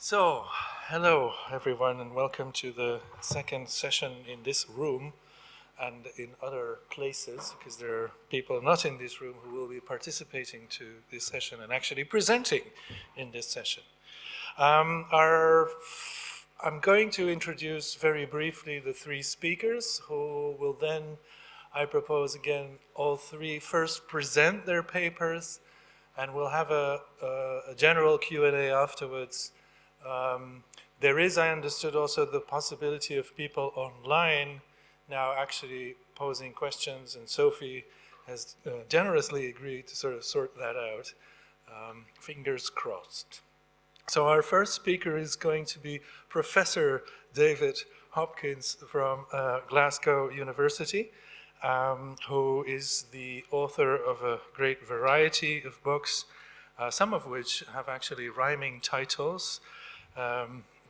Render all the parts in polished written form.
So, hello everyone, and welcome to the second session in this room and in other places, because there are people not in this room who will be participating to this session and actually presenting in this session. I'm going to introduce very briefly the three speakers who will then, I propose again, all three first present their papers, and we'll have a general Q&A afterwards. There is, I understood, also the possibility of people online now actually posing questions, and Sophie has generously agreed to sort of sort that out. Fingers crossed. So our first speaker is going to be Professor David Hopkins from Glasgow University, who is the author of a great variety of books, some of which have actually rhyming titles.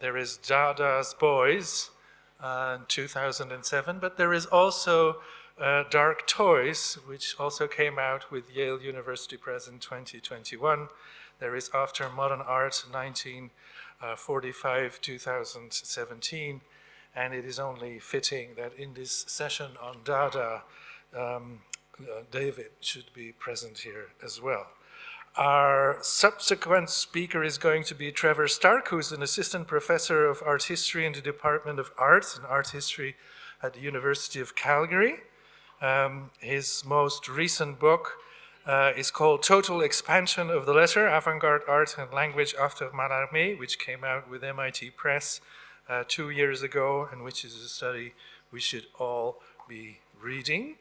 There is Dada's Boys in 2007, but there is also Dark Toys, which also came out with Yale University Press in 2021. There is After Modern Art 1945-2017, and it is only fitting that in this session on Dada, David should be present here as well. Our subsequent speaker is going to be Trevor Stark, who's an assistant professor of art history in the Department of Arts and Art History at the University of Calgary. His most recent book is called Total Expansion of the Letter, Avant-Garde Art and Language After Mallarmé, which came out with MIT Press 2 years ago, and which is a study we should all be reading.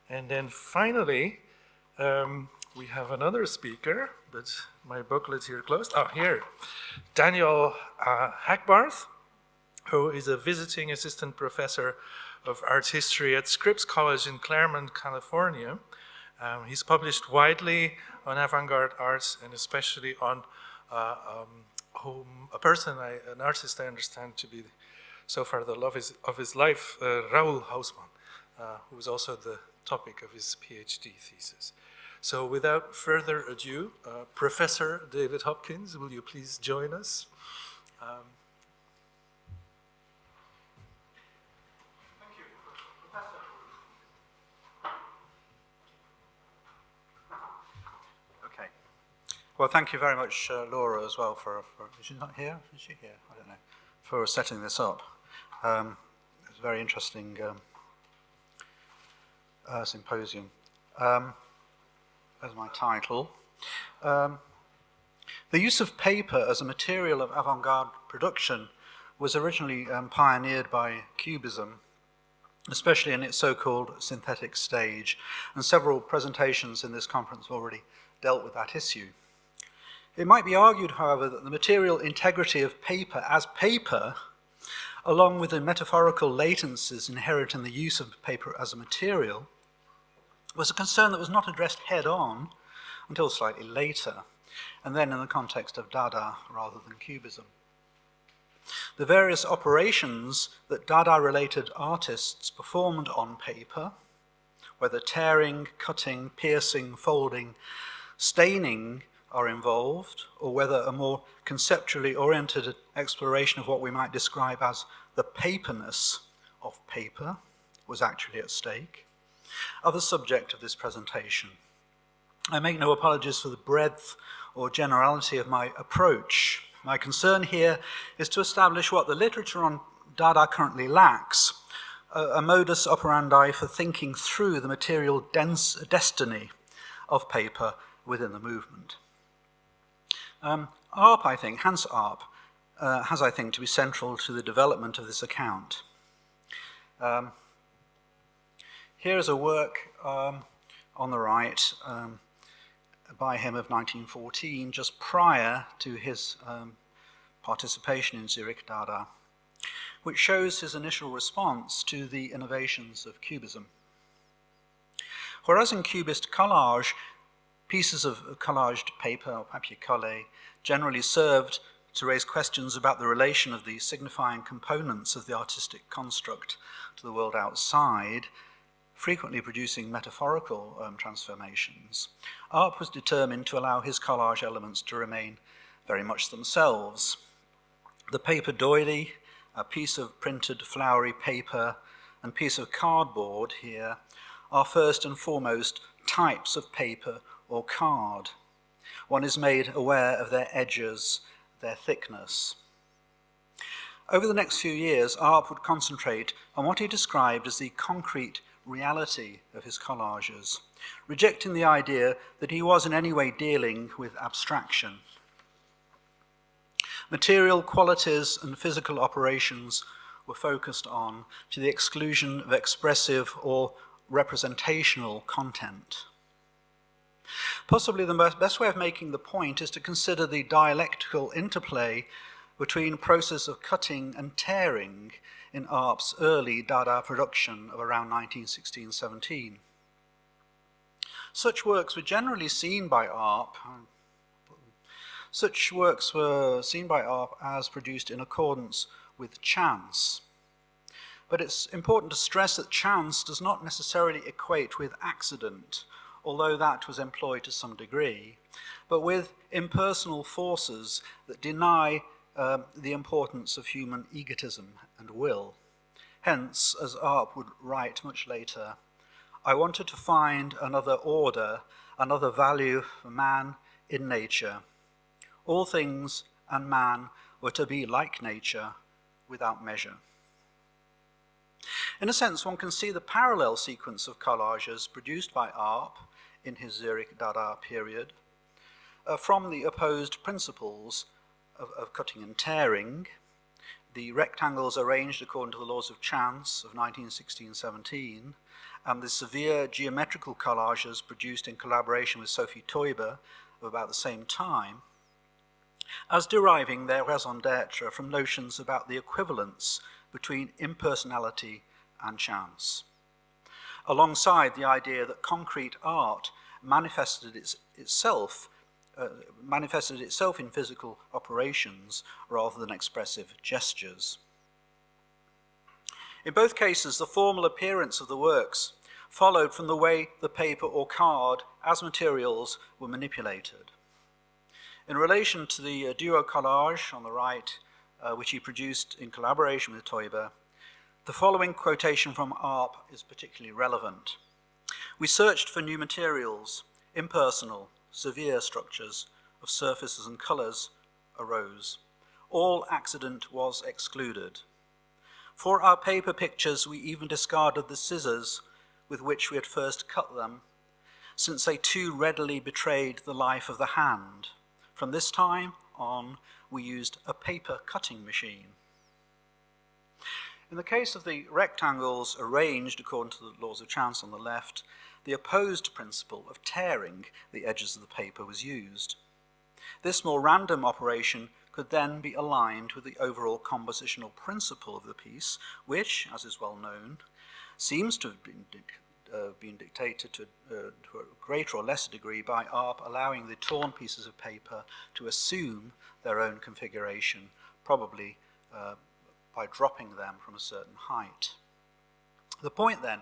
And then finally, we have another speaker, but my booklet's here closed. Oh, here. Daniel Hackbarth, who is a visiting assistant professor of art history at Scripps College in Claremont, California. He's published widely on avant-garde arts, and especially on an artist I understand to be so far the love of his life, Raoul Hausmann, who was also the topic of his PhD thesis. So without further ado, Professor David Hopkins, will you please join us? Thank you, Professor. Okay. Well, thank you very much, Laura, as well, for is she not here? Is she here? I don't know. For setting this up. It's a very interesting symposium. As my title. The use of paper as a material of avant-garde production was originally pioneered by Cubism, especially in its so-called synthetic stage, and several presentations in this conference have already dealt with that issue. It might be argued, however, that the material integrity of paper as paper, along with the metaphorical latencies inherent in the use of paper as a material, was a concern that was not addressed head-on until slightly later, and then in the context of Dada rather than Cubism. The various operations that Dada-related artists performed on paper, whether tearing, cutting, piercing, folding, staining are involved, or whether a more conceptually oriented exploration of what we might describe as the paperness of paper was actually at stake, are the subject of this presentation. I make no apologies for the breadth or generality of my approach. My concern here is to establish what the literature on Dada currently lacks, a modus operandi for thinking through the material destiny of paper within the movement. ARP, I think, Hans ARP, has, I think, to be central to the development of this account. Here's a work on the right by him of 1914, just prior to his participation in Zurich Dada, which shows his initial response to the innovations of Cubism. Whereas in Cubist collage, pieces of collaged paper or papier collé generally served to raise questions about the relation of the signifying components of the artistic construct to the world outside, frequently producing metaphorical transformations, ARP was determined to allow his collage elements to remain very much themselves. The paper doily, a piece of printed flowery paper, and piece of cardboard here are first and foremost types of paper or card. One is made aware of their edges, their thickness. Over the next few years, Arp would concentrate on what he described as the concrete reality of his collages, rejecting the idea that he was in any way dealing with abstraction. Material qualities and physical operations were focused on to the exclusion of expressive or representational content. Possibly the best way of making the point is to consider the dialectical interplay between process of cutting and tearing in Arp's early Dada production of around 1916-17. Such works were generally seen by Arp as produced in accordance with chance. But it's important to stress that chance does not necessarily equate with accident, although that was employed to some degree, but with impersonal forces that deny the importance of human egotism and will. Hence, as Arp would write much later, I wanted to find another order, another value for man in nature. All things and man were to be like nature, without measure. In a sense, one can see the parallel sequence of collages produced by Arp in his Zurich Dada period from the opposed principles of cutting and tearing, the rectangles arranged according to the laws of chance of 1916-17, and the severe geometrical collages produced in collaboration with Sophie Teuber of about the same time, as deriving their raison d'etre from notions about the equivalence between impersonality and chance, alongside the idea that concrete art manifested itself in physical operations rather than expressive gestures. In both cases, the formal appearance of the works followed from the way the paper or card as materials were manipulated. In relation to the duo collage on the right, which he produced in collaboration with Teuber, the following quotation from Arp is particularly relevant. We searched for new materials, impersonal, severe structures of surfaces and colours arose. All accident was excluded. For our paper pictures, we even discarded the scissors with which we had first cut them, since they too readily betrayed the life of the hand. From this time on, we used a paper cutting machine. In the case of the rectangles arranged according to the laws of chance on the left, the opposed principle of tearing the edges of the paper was used. This more random operation could then be aligned with the overall compositional principle of the piece, which, as is well known, seems to have been dictated to a greater or lesser degree by Arp allowing the torn pieces of paper to assume their own configuration, probably by dropping them from a certain height. The point then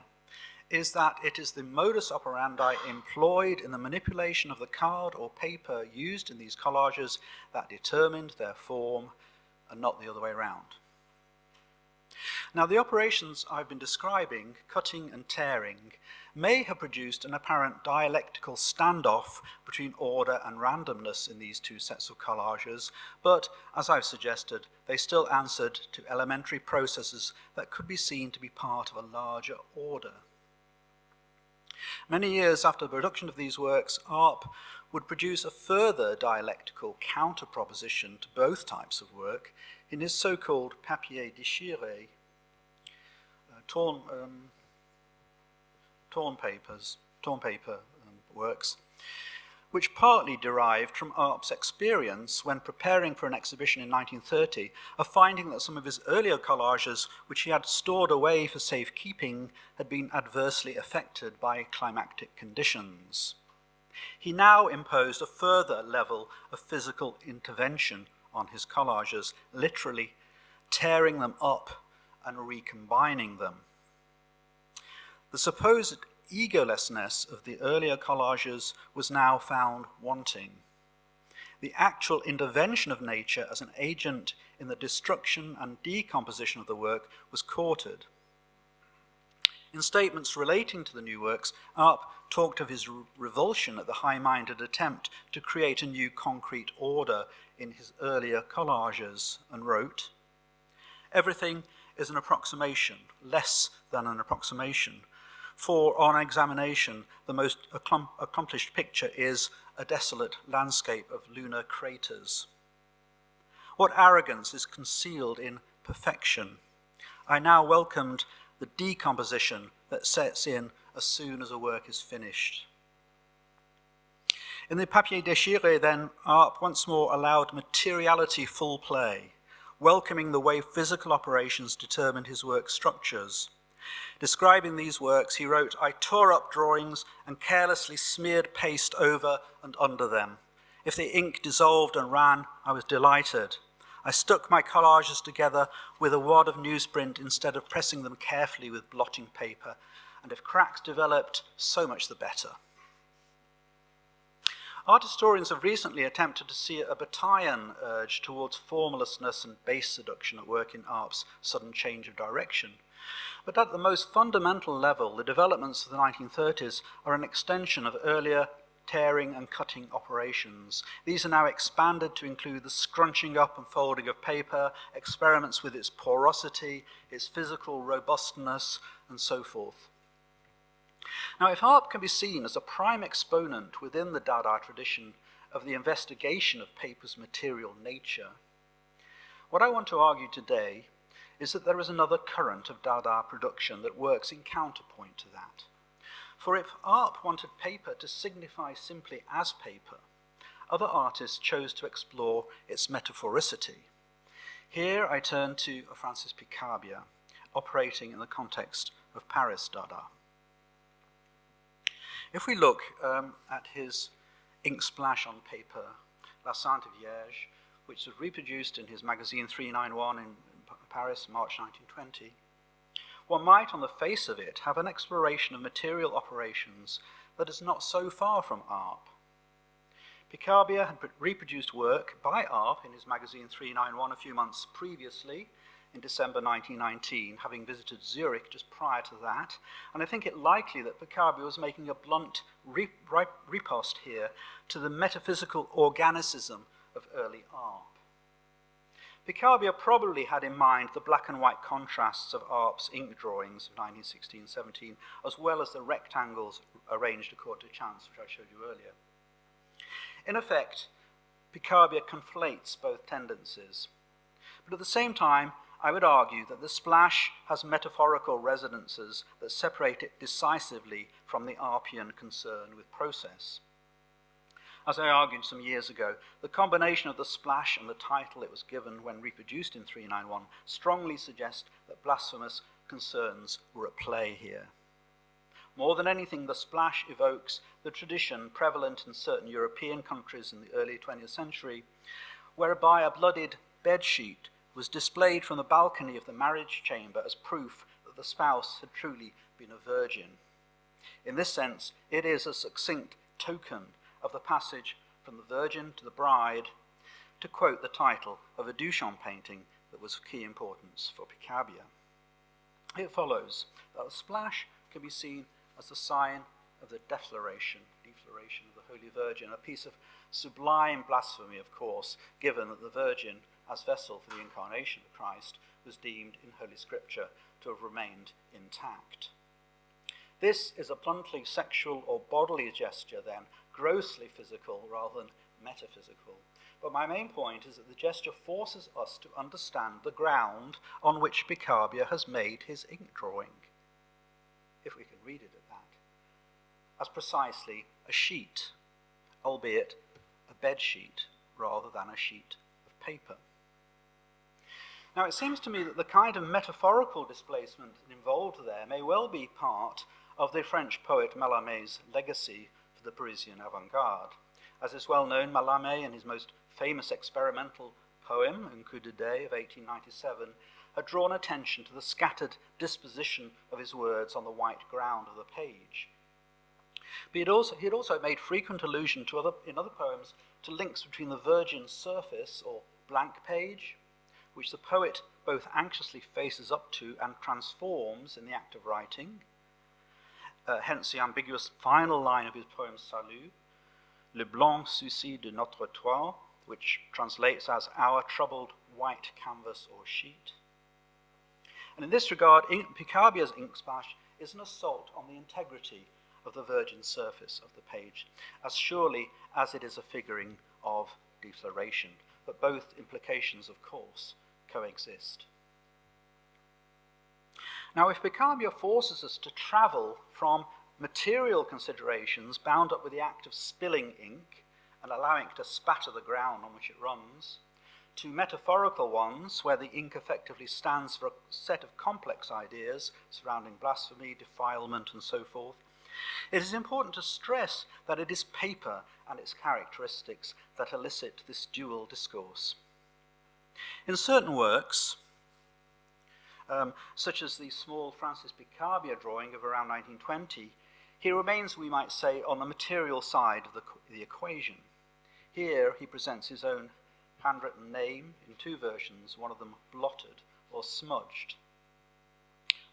is that it is the modus operandi employed in the manipulation of the card or paper used in these collages that determined their form and not the other way around. Now, the operations I've been describing, cutting and tearing, may have produced an apparent dialectical standoff between order and randomness in these two sets of collages, but, as I've suggested, they still answered to elementary processes that could be seen to be part of a larger order. Many years after the production of these works, Arp would produce a further dialectical counter-proposition to both types of work in his so-called papier déchiré, torn paper works, which partly derived from Arp's experience when preparing for an exhibition in 1930 of finding that some of his earlier collages, which he had stored away for safekeeping, had been adversely affected by climactic conditions. He now imposed a further level of physical intervention on his collages, literally tearing them up and recombining them. The supposed egolessness of the earlier collages was now found wanting. the actual intervention of nature as an agent in the destruction and decomposition of the work was courted. In statements relating to the new works, Arp talked of his revulsion at the high-minded attempt to create a new concrete order in his earlier collages, and wrote, "Everything is an approximation, less than an approximation. For on examination, the most accomplished picture is a desolate landscape of lunar craters. What arrogance is concealed in perfection? I now welcomed the decomposition that sets in as soon as a work is finished." In the Papier Déchiré, then, Arp once more allowed materiality full play, welcoming the way physical operations determined his work structures. Describing these works, he wrote, "I tore up drawings and carelessly smeared paste over and under them. If the ink dissolved and ran, I was delighted. I stuck my collages together with a wad of newsprint instead of pressing them carefully with blotting paper, and if cracks developed, so much the better." Art historians have recently attempted to see a Bataillean urge towards formlessness and base seduction at work in Arp's sudden change of direction. But at the most fundamental level, the developments of the 1930s are an extension of earlier tearing and cutting operations. These are now expanded to include the scrunching up and folding of paper, experiments with its porosity, its physical robustness, and so forth. Now, if Arp can be seen as a prime exponent within the Dada tradition of the investigation of paper's material nature, what I want to argue today is that there is another current of Dada production that works in counterpoint to that. For if Arp wanted paper to signify simply as paper, other artists chose to explore its metaphoricity. Here I turn to Francis Picabia, operating in the context of Paris Dada. If we look at his ink splash on paper, La Sainte Vierge, which was reproduced in his magazine 391 in Paris, March 1920, one might, on the face of it, have an exploration of material operations that is not so far from Arp. Picabia had reproduced work by Arp in his magazine 391 a few months previously, in December 1919, having visited Zurich just prior to that, and I think it likely that Picabia was making a blunt riposte here to the metaphysical organicism of early Arp. Picabia probably had in mind the black and white contrasts of Arp's ink drawings of 1916-17, as well as the rectangles arranged according to chance, which I showed you earlier. In effect, Picabia conflates both tendencies. But at the same time, I would argue that the splash has metaphorical resonances that separate it decisively from the Arpian concern with process. As I argued some years ago, the combination of the splash and the title it was given when reproduced in 391 strongly suggest that blasphemous concerns were at play here. More than anything, the splash evokes the tradition prevalent in certain European countries in the early 20th century, whereby a bloodied bedsheet was displayed from the balcony of the marriage chamber as proof that the spouse had truly been a virgin. In this sense, it is a succinct token of the passage from the virgin to the bride, to quote the title of a Duchamp painting that was of key importance for Picabia. It follows that the splash can be seen as the sign of the defloration of the Holy Virgin, a piece of sublime blasphemy, of course, given that the Virgin, as vessel for the incarnation of Christ, was deemed in Holy Scripture to have remained intact. This is a bluntly sexual or bodily gesture, then, grossly physical rather than metaphysical. But my main point is that the gesture forces us to understand the ground on which Picabia has made his ink drawing, if we can read it at that, as precisely a sheet, albeit a bed sheet rather than a sheet of paper. Now, it seems to me that the kind of metaphorical displacement involved there may well be part of the French poet Mallarmé's legacy for the Parisian avant-garde. As is well known, Mallarmé, in his most famous experimental poem, Un coup de dé of 1897, had drawn attention to the scattered disposition of his words on the white ground of the page. But he had also made frequent allusion in other poems to links between the virgin surface, or blank page, which the poet both anxiously faces up to and transforms in the act of writing, hence the ambiguous final line of his poem Salut, Le blanc souci de notre toile, which translates as our troubled white canvas or sheet. And in this regard, Picabier's ink splash is an assault on the integrity of the virgin surface of the page, as surely as it is a figuring of defloration, but both implications, of course, coexist. Now, if Picabier forces us to travel from material considerations bound up with the act of spilling ink and allowing it to spatter the ground on which it runs, to metaphorical ones where the ink effectively stands for a set of complex ideas surrounding blasphemy, defilement, and so forth, it is important to stress that it is paper and its characteristics that elicit this dual discourse. In certain works, such as the small Francis Picabier drawing of around 1920, he remains, we might say, on the material side of the equation. Here he presents his own handwritten name in two versions, one of them blotted or smudged.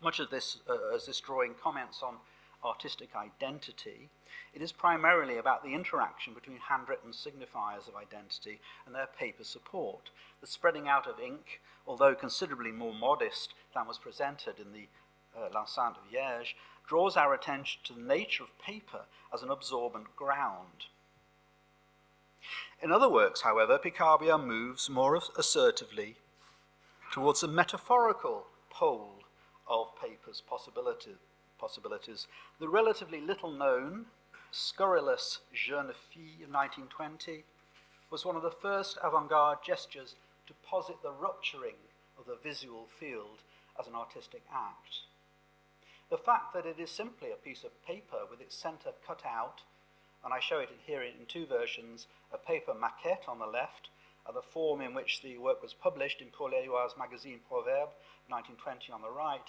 Much of this, as this drawing comments on artistic identity, it is primarily about the interaction between handwritten signifiers of identity and their paper support. The spreading out of ink, although considerably more modest than was presented in the L'Enceinte Vierge, draws our attention to the nature of paper as an absorbent ground. In other works, however, Picabier moves more assertively towards the metaphorical pole of paper's possibilities. The relatively little known, scurrilous Jeune Fille of 1920 was one of the first avant-garde gestures to posit the rupturing of the visual field as an artistic act. The fact that it is simply a piece of paper with its center cut out, and I show it here in two versions, a paper maquette on the left, and the form in which the work was published in Paul Éluard's magazine Proverbe, 1920 on the right,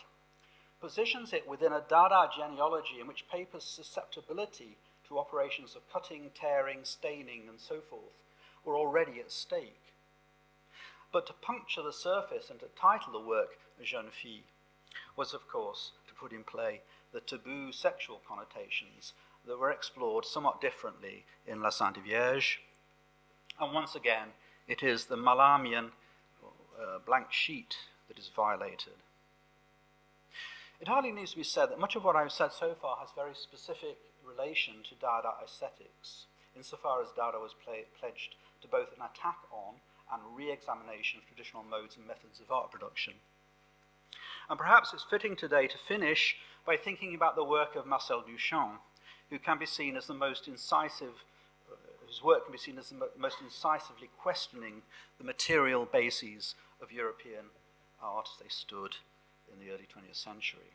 positions it within a Dada genealogy in which paper's susceptibility to operations of cutting, tearing, staining, and so forth were already at stake. But to puncture the surface and to title the work Jeune Fille was, of course, to put in play the taboo sexual connotations that were explored somewhat differently in La Sainte Vierge. And once again, it is the Mallarmian blank sheet that is violated. It hardly needs to be said that much of what I've said so far has very specific relation to Dada aesthetics, insofar as Dada was pledged to both an attack on and re-examination of traditional modes and methods of art production. And perhaps it's fitting today to finish by thinking about the work of Marcel Duchamp, who can be seen as the most incisive, whose work can be seen as the most incisively questioning the material bases of European art as they stood in the early 20th century.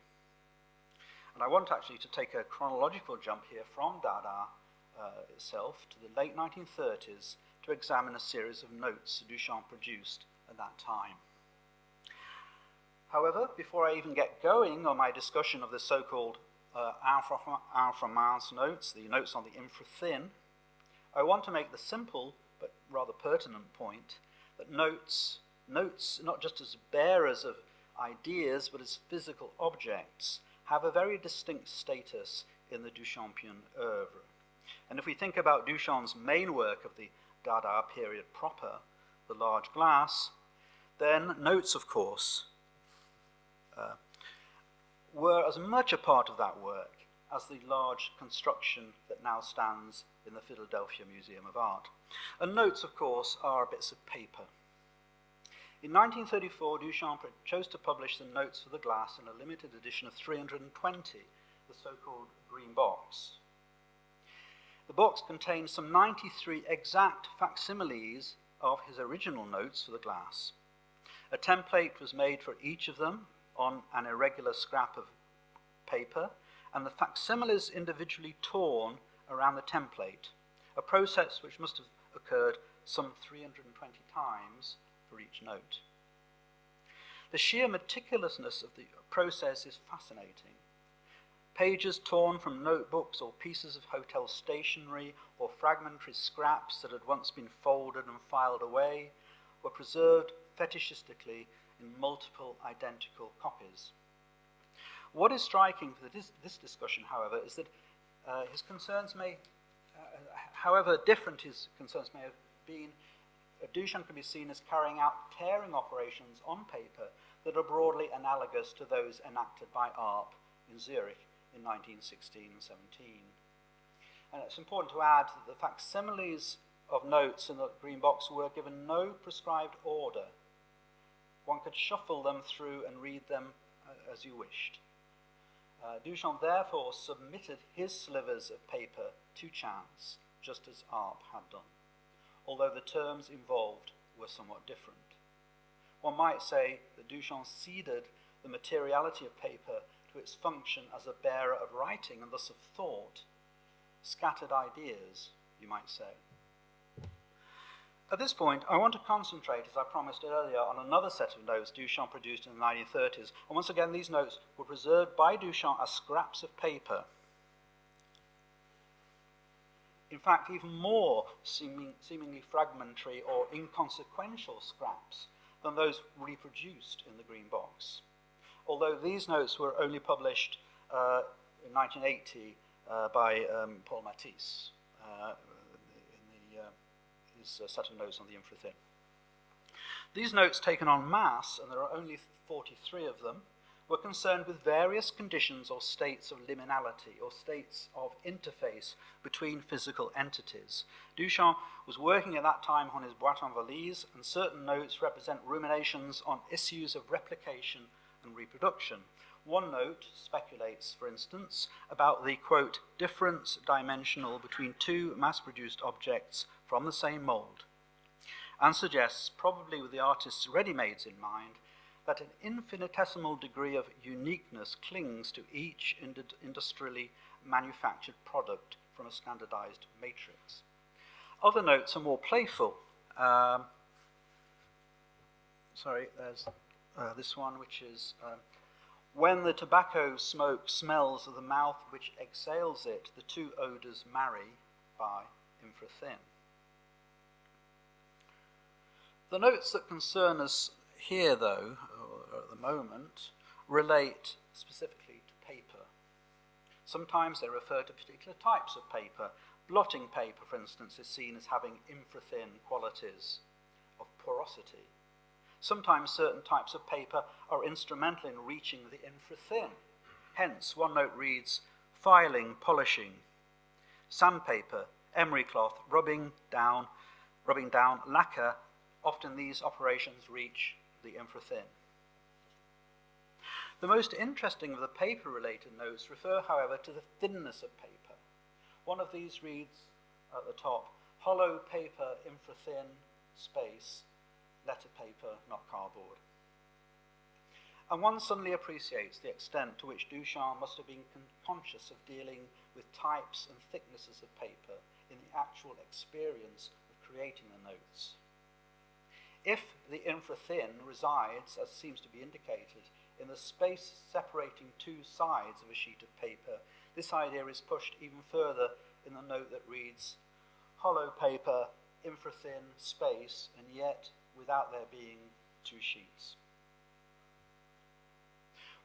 And I want actually to take a chronological jump here from Dada itself to the late 1930s to examine a series of notes Duchamp produced at that time. However, before I even get going on my discussion of the so-called infra-mince notes, the notes on the infra-thin, I want to make the simple but rather pertinent point that notes not just as bearers of ideas but as physical objects have a very distinct status in the Duchampian oeuvre. And if we think about Duchamp's main work of the Dada period proper, the large glass, then notes, of course, were as much a part of that work as the large construction that now stands in the Philadelphia Museum of Art. And notes, of course, are bits of paper. In 1934, Duchamp chose to publish the notes for the glass in a limited edition of 320, the so-called green box. The box contained some 93 exact facsimiles of his original notes for the glass. A template was made for each of them on an irregular scrap of paper, and the facsimiles individually torn around the template, a process which must have occurred some 320 times for each note. The sheer meticulousness of the process is fascinating. Pages torn from notebooks or pieces of hotel stationery or fragmentary scraps that had once been folded and filed away were preserved fetishistically in multiple identical copies. What is striking for this discussion, however, is that his concerns may, however different his concerns may have been, Duchamp can be seen as carrying out tearing operations on paper that are broadly analogous to those enacted by Arp in Zurich in 1916 and 17. And it's important to add that the facsimiles of notes in the green box were given no prescribed order. One could shuffle them through and read them as you wished. Duchamp therefore submitted his slivers of paper to chance, just as Arp had done, although the terms involved were somewhat different. One might say that Duchamp ceded the materiality of paper to its function as a bearer of writing and thus of thought, scattered ideas, you might say. At this point, I want to concentrate, as I promised earlier, on another set of notes Duchamp produced in the 1930s. And once again, these notes were preserved by Duchamp as scraps of paper. In fact, even more seemingly fragmentary or inconsequential scraps than those reproduced in the green box. Although these notes were only published in 1980 by Paul Matisse in his set of notes on the infrathin. These notes taken en masse, and there are only 43 of them, were concerned with various conditions or states of liminality, or states of interface between physical entities. Duchamp was working at that time on his boîte en valise, and certain notes represent ruminations on issues of replication and reproduction. One note speculates, for instance, about the, quote, difference dimensional between two mass-produced objects from the same mould, and suggests, probably with the artist's ready-mades in mind, that an infinitesimal degree of uniqueness clings to each industrially manufactured product from a standardized matrix. Other notes are more playful. There's this one, which is, when the tobacco smoke smells of the mouth which exhales it, the two odours marry by infrathin. The notes that concern us here, though, or at the moment, relate specifically to paper. Sometimes they refer to particular types of paper. Blotting paper, for instance, is seen as having infrathin qualities of porosity. Sometimes certain types of paper are instrumental in reaching the infrathin. Hence, one note reads, filing, polishing, sandpaper, emery cloth, rubbing down, lacquer. Often these operations reach the infrathin. The most interesting of the paper-related notes refer, however, to the thinness of paper. One of these reads at the top, hollow paper, infrathin, space, letter paper, not cardboard. And one suddenly appreciates the extent to which Duchamp must have been conscious of dealing with types and thicknesses of paper in the actual experience of creating the notes. If the infrathin resides, as seems to be indicated, in the space separating two sides of a sheet of paper, this idea is pushed even further in the note that reads, hollow paper, infrathin, space, and yet without there being two sheets.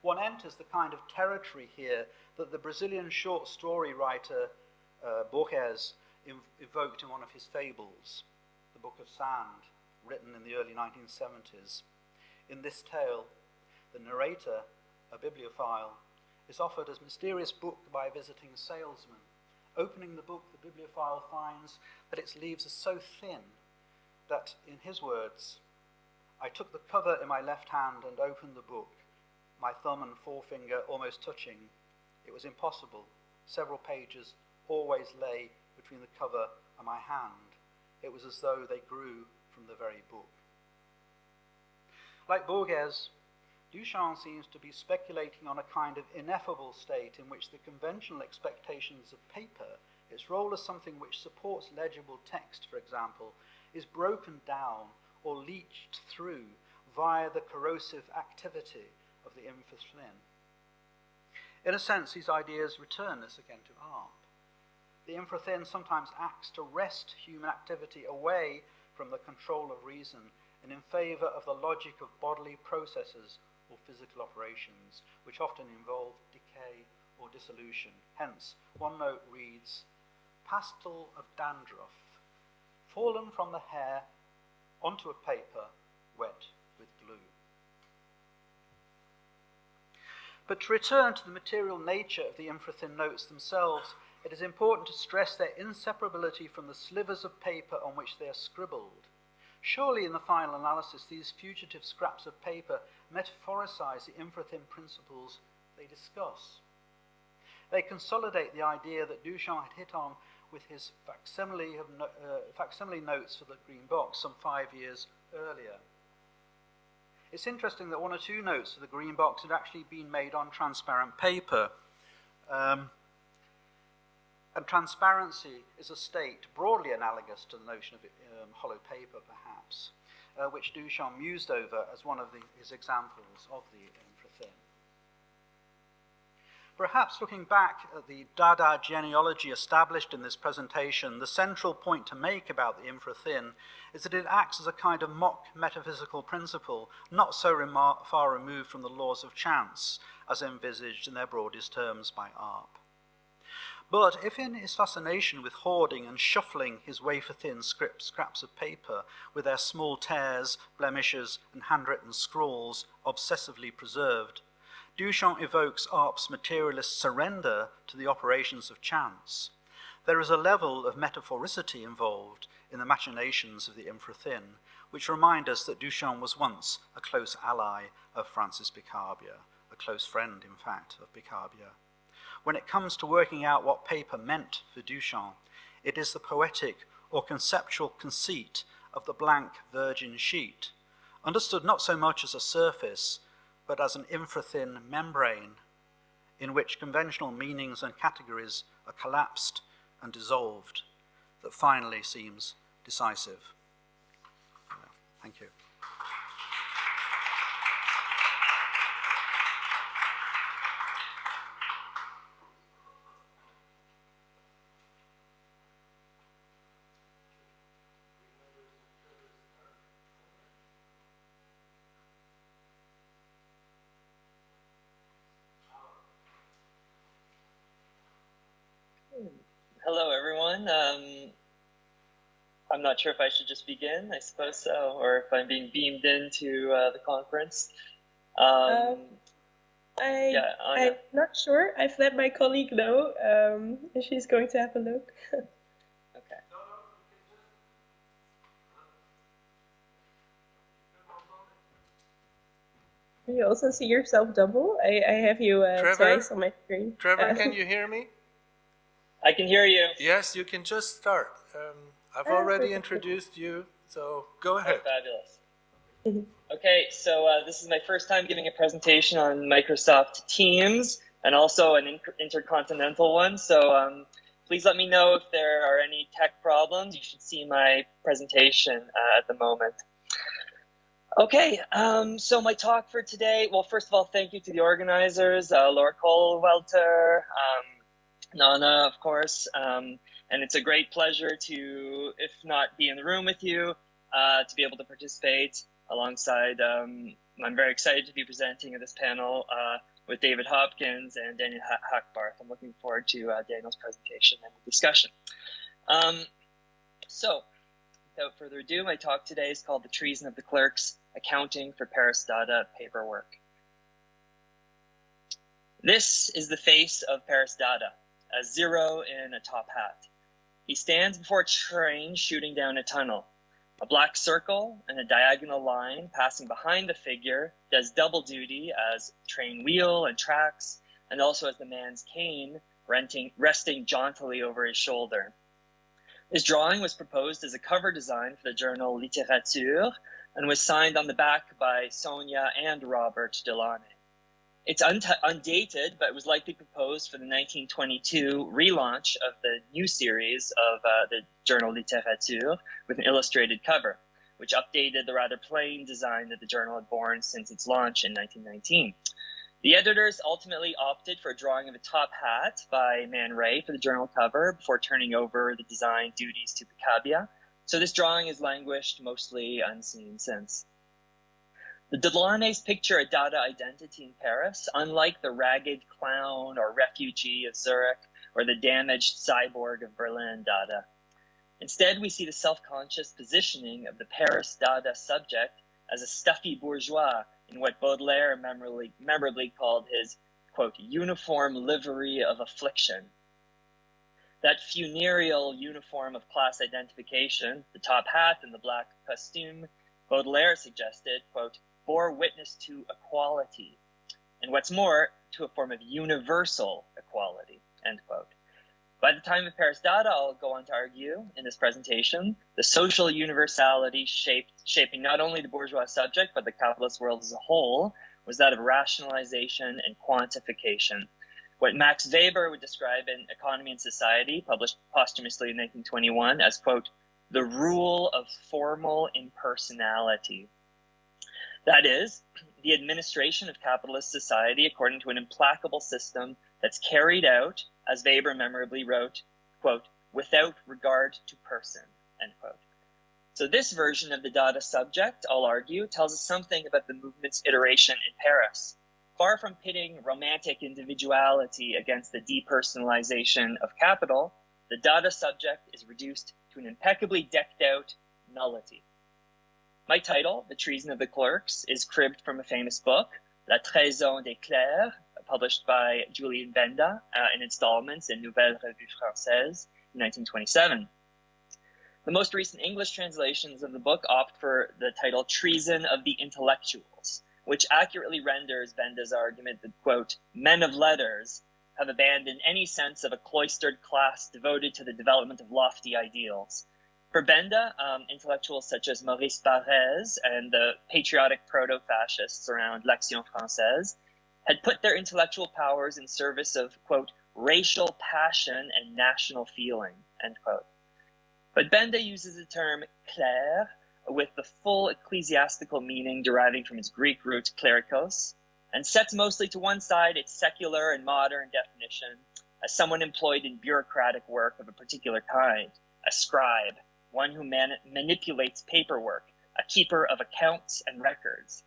One enters the kind of territory here that the Brazilian short story writer Borges evoked in one of his fables, The Book of Sand, written in the early 1970s. In this tale, the narrator, a bibliophile, is offered a mysterious book by a visiting salesman. Opening the book, the bibliophile finds that its leaves are so thin that, in his words, I took the cover in my left hand and opened the book, my thumb and forefinger almost touching. It was impossible. Several pages always lay between the cover and my hand. It was as though they grew from the very book. Like Borges, Duchamp seems to be speculating on a kind of ineffable state in which the conventional expectations of paper, its role as something which supports legible text, for example, is broken down or leached through via the corrosive activity of the infrathin. In a sense, these ideas return us again to art. The infrathin sometimes acts to wrest human activity away from the control of reason and in favour of the logic of bodily processes or physical operations, which often involve decay or dissolution. Hence, one note reads, "Pastel of dandruff, fallen from the hair onto a paper wet with glue." But to return to the material nature of the infrathin notes themselves, it is important to stress their inseparability from the slivers of paper on which they are scribbled. Surely, in the final analysis, these fugitive scraps of paper metaphoricize the infrathin principles they discuss. They consolidate the idea that Duchamp had hit on with his facsimile notes for the Green Box some 5 years earlier. It's interesting that one or two notes for the Green Box had actually been made on transparent paper. And transparency is a state broadly analogous to the notion of hollow paper, perhaps, which Duchamp mused over as one of his examples of the infrathin. Perhaps looking back at the Dada genealogy established in this presentation, the central point to make about the infrathin is that it acts as a kind of mock metaphysical principle, not so far removed from the laws of chance as envisaged in their broadest terms by Arp. But if in his fascination with hoarding and shuffling his wafer-thin scraps of paper with their small tears, blemishes, and handwritten scrawls obsessively preserved, Duchamp evokes Arp's materialist surrender to the operations of chance, there is a level of metaphoricity involved in the machinations of the infrathin, which remind us that Duchamp was once a close ally of Francis BePAPER, a close friend, in fact, of BePAPER. When it comes to working out what paper meant for Duchamp, it is the poetic or conceptual conceit of the blank virgin sheet, understood not so much as a surface, but as an infrathin membrane in which conventional meanings and categories are collapsed and dissolved, that finally seems decisive. Thank you. Hello, everyone. I'm not sure if I should just begin. I suppose so, or if I'm being beamed into the conference. I'm not sure. I've let my colleague know, and she's going to have a look. Okay. Can you also see yourself double? I have you twice on my screen. Trevor, can you hear me? I can hear you. Yes, you can just start. I've already introduced you, so go ahead. Oh, fabulous. Okay, so this is my first time giving a presentation on Microsoft Teams, and also an intercontinental one. So please let me know if there are any tech problems. You should see my presentation at the moment. Okay, so my talk for today, well, first of all, thank you to the organizers, Laura Colwelter, Nana, of course, and it's a great pleasure to, if not be in the room with you, to be able to participate alongside, I'm very excited to be presenting at this panel with David Hopkins and Daniel Hackbarth. I'm looking forward to Daniel's presentation and the discussion. So, without further ado, my talk today is called The Treason of the Clerks, Accounting for Paris Dada Paperwork. This is the face of Paris Dada, a zero in a top hat. He stands before a train shooting down a tunnel. A black circle and a diagonal line passing behind the figure does double duty as train wheel and tracks, and also as the man's cane resting jauntily over his shoulder. This drawing was proposed as a cover design for the journal Littérature and was signed on the back by Sonia and Robert Delaunay. It's undated, but it was likely proposed for the 1922 relaunch of the new series of the journal Littérature with an illustrated cover, which updated the rather plain design that the journal had borne since its launch in 1919. The editors ultimately opted for a drawing of a top hat by Man Ray for the journal cover before turning over the design duties to BePAPER, so this drawing has languished mostly unseen since. The Delaunay's picture a Dada identity in Paris, unlike the ragged clown or refugee of Zurich or the damaged cyborg of Berlin Dada. Instead, we see the self-conscious positioning of the Paris Dada subject as a stuffy bourgeois in what Baudelaire memorably called his, quote, uniform livery of affliction. That funereal uniform of class identification, the top hat and the black costume, Baudelaire suggested, quote, bore witness to equality, and what's more, to a form of universal equality, end quote. By the time of Paris Dada, I'll go on to argue in this presentation, the social universality shaping not only the bourgeois subject, but the capitalist world as a whole, was that of rationalization and quantification. What Max Weber would describe in Economy and Society, published posthumously in 1921, as, quote, the rule of formal impersonality. That is, the administration of capitalist society according to an implacable system that's carried out, as Weber memorably wrote, quote, without regard to person, end quote. So this version of the Dada subject, I'll argue, tells us something about the movement's iteration in Paris. Far from pitting romantic individuality against the depersonalization of capital, the Dada subject is reduced to an impeccably decked out nullity. My title, The Treason of the Clerks, is cribbed from a famous book, La Treason des Clerks, published by Julien Benda in installments in Nouvelle Revue Française in 1927. The most recent English translations of the book opt for the title Treason of the Intellectuals, which accurately renders Benda's argument that, quote, men of letters have abandoned any sense of a cloistered class devoted to the development of lofty ideals. For Benda, intellectuals such as Maurice Barrès and the patriotic proto-fascists around l'Action Française had put their intellectual powers in service of, quote, racial passion and national feeling, end quote. But Benda uses the term clerc with the full ecclesiastical meaning deriving from its Greek root klerikos, and sets mostly to one side its secular and modern definition as someone employed in bureaucratic work of a particular kind, a scribe, one who manipulates paperwork, a keeper of accounts and records.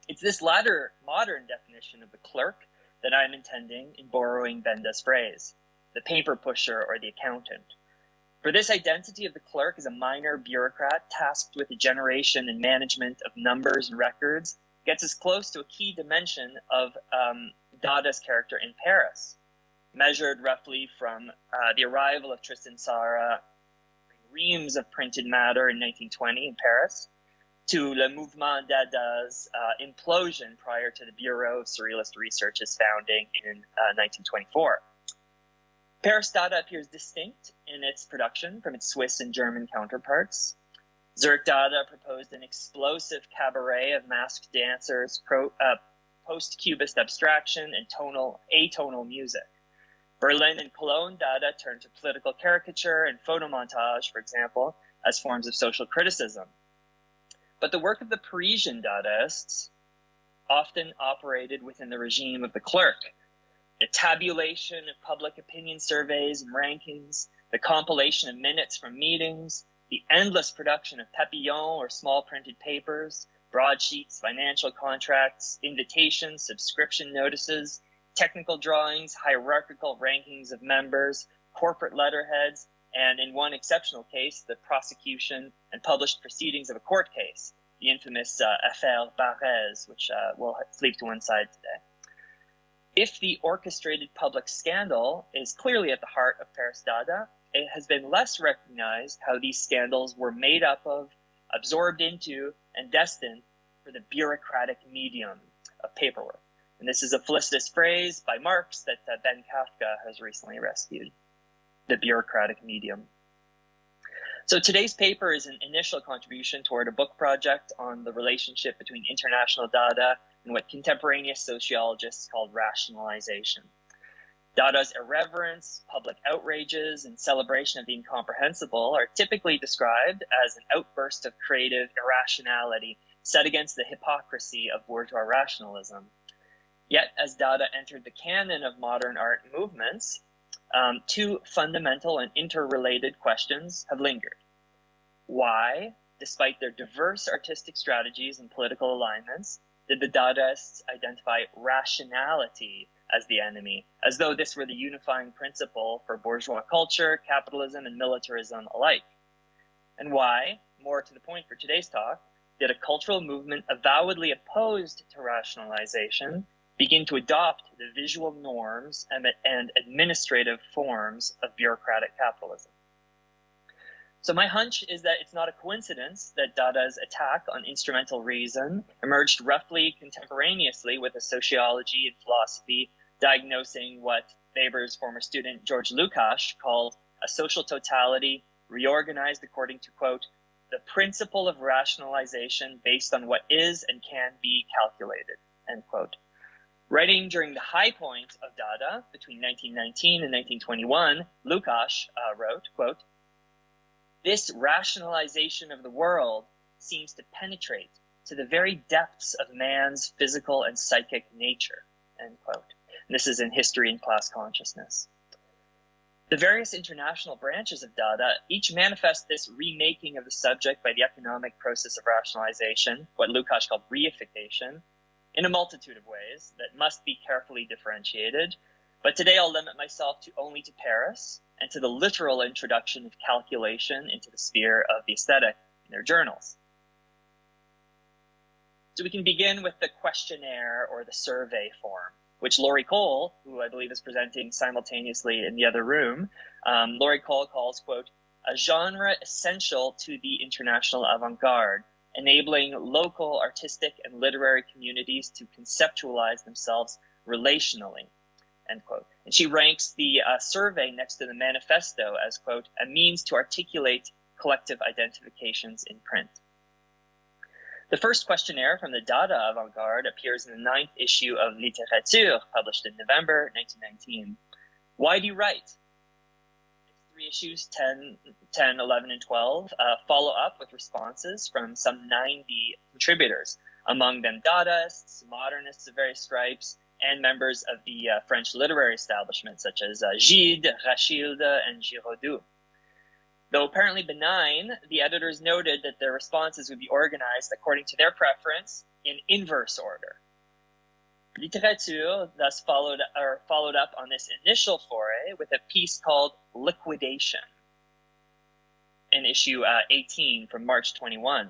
It's this latter modern definition of the clerk that I'm intending in borrowing Benda's phrase, the paper pusher or the accountant. For this identity of the clerk as a minor bureaucrat tasked with the generation and management of numbers and records gets us close to a key dimension of Dada's character in Paris, measured roughly from the arrival of Tristan Tzara, reams of printed matter in 1920 in Paris, to Le Mouvement Dada's implosion prior to the Bureau of Surrealist Research's founding in 1924. Paris Dada appears distinct in its production from its Swiss and German counterparts. Zurich Dada proposed an explosive cabaret of masked dancers, post-Cubist abstraction, and atonal music. Berlin and Cologne Dada turned to political caricature and photomontage, for example, as forms of social criticism. But the work of the Parisian Dadaists often operated within the regime of the clerk. The tabulation of public opinion surveys and rankings, the compilation of minutes from meetings, the endless production of papillons or small printed papers, broadsheets, financial contracts, invitations, subscription notices, technical drawings, hierarchical rankings of members, corporate letterheads, and in one exceptional case, the prosecution and published proceedings of a court case, the infamous Affaire Barrès, which we'll leave to one side today. If the orchestrated public scandal is clearly at the heart of Paris Dada, it has been less recognized how these scandals were made up of, absorbed into, and destined for the bureaucratic medium of paperwork. And this is a felicitous phrase by Marx that Ben Kafka has recently rescued, the bureaucratic medium. So today's paper is an initial contribution toward a book project on the relationship between international Dada and what contemporaneous sociologists called rationalization. Dada's irreverence, public outrages, and celebration of the incomprehensible are typically described as an outburst of creative irrationality set against the hypocrisy of bourgeois rationalism. Yet, as Dada entered the canon of modern art movements, two fundamental and interrelated questions have lingered. Why, despite their diverse artistic strategies and political alignments, did the Dadaists identify rationality as the enemy, as though this were the unifying principle for bourgeois culture, capitalism, and militarism alike? And why, more to the point for today's talk, did a cultural movement avowedly opposed to rationalization begin to adopt the visual norms and administrative forms of bureaucratic capitalism? So my hunch is that it's not a coincidence that Dada's attack on instrumental reason emerged roughly contemporaneously with a sociology and philosophy diagnosing what Weber's former student George Lukács called a social totality reorganized according to, quote, the principle of rationalization based on what is and can be calculated, end quote. Writing during the high point of Dada between 1919 and 1921, Lukács wrote, quote, this rationalization of the world seems to penetrate to the very depths of man's physical and psychic nature, end quote. And this is in History and Class Consciousness. The various international branches of Dada each manifest this remaking of the subject by the economic process of rationalization, what Lukács called reification, in a multitude of ways that must be carefully differentiated. But today I'll limit myself only to Paris and to the literal introduction of calculation into the sphere of the aesthetic in their journals. So we can begin with the questionnaire or the survey form, which Laurie Cole, who I believe is presenting simultaneously in the other room, Laurie Cole calls, quote, a genre essential to the international avant-garde, enabling local artistic and literary communities to conceptualize themselves relationally, end quote. And she ranks the survey next to the manifesto as, quote, a means to articulate collective identifications in print. The first questionnaire from the Dada avant-garde appears in the 9th issue of Littérature, published in November 1919. Why do you write? Its 3 issues, 10, 11, and 12, follow up with responses from some 90 contributors, among them Dadaists, modernists of various stripes, and members of the French literary establishment, such as Gide, Rachilde, and Giraudoux. Though apparently benign, the editors noted that their responses would be organized according to their preference in inverse order. Littérature thus followed up on this initial foray with a piece called Liquidation in issue 18 from March 21.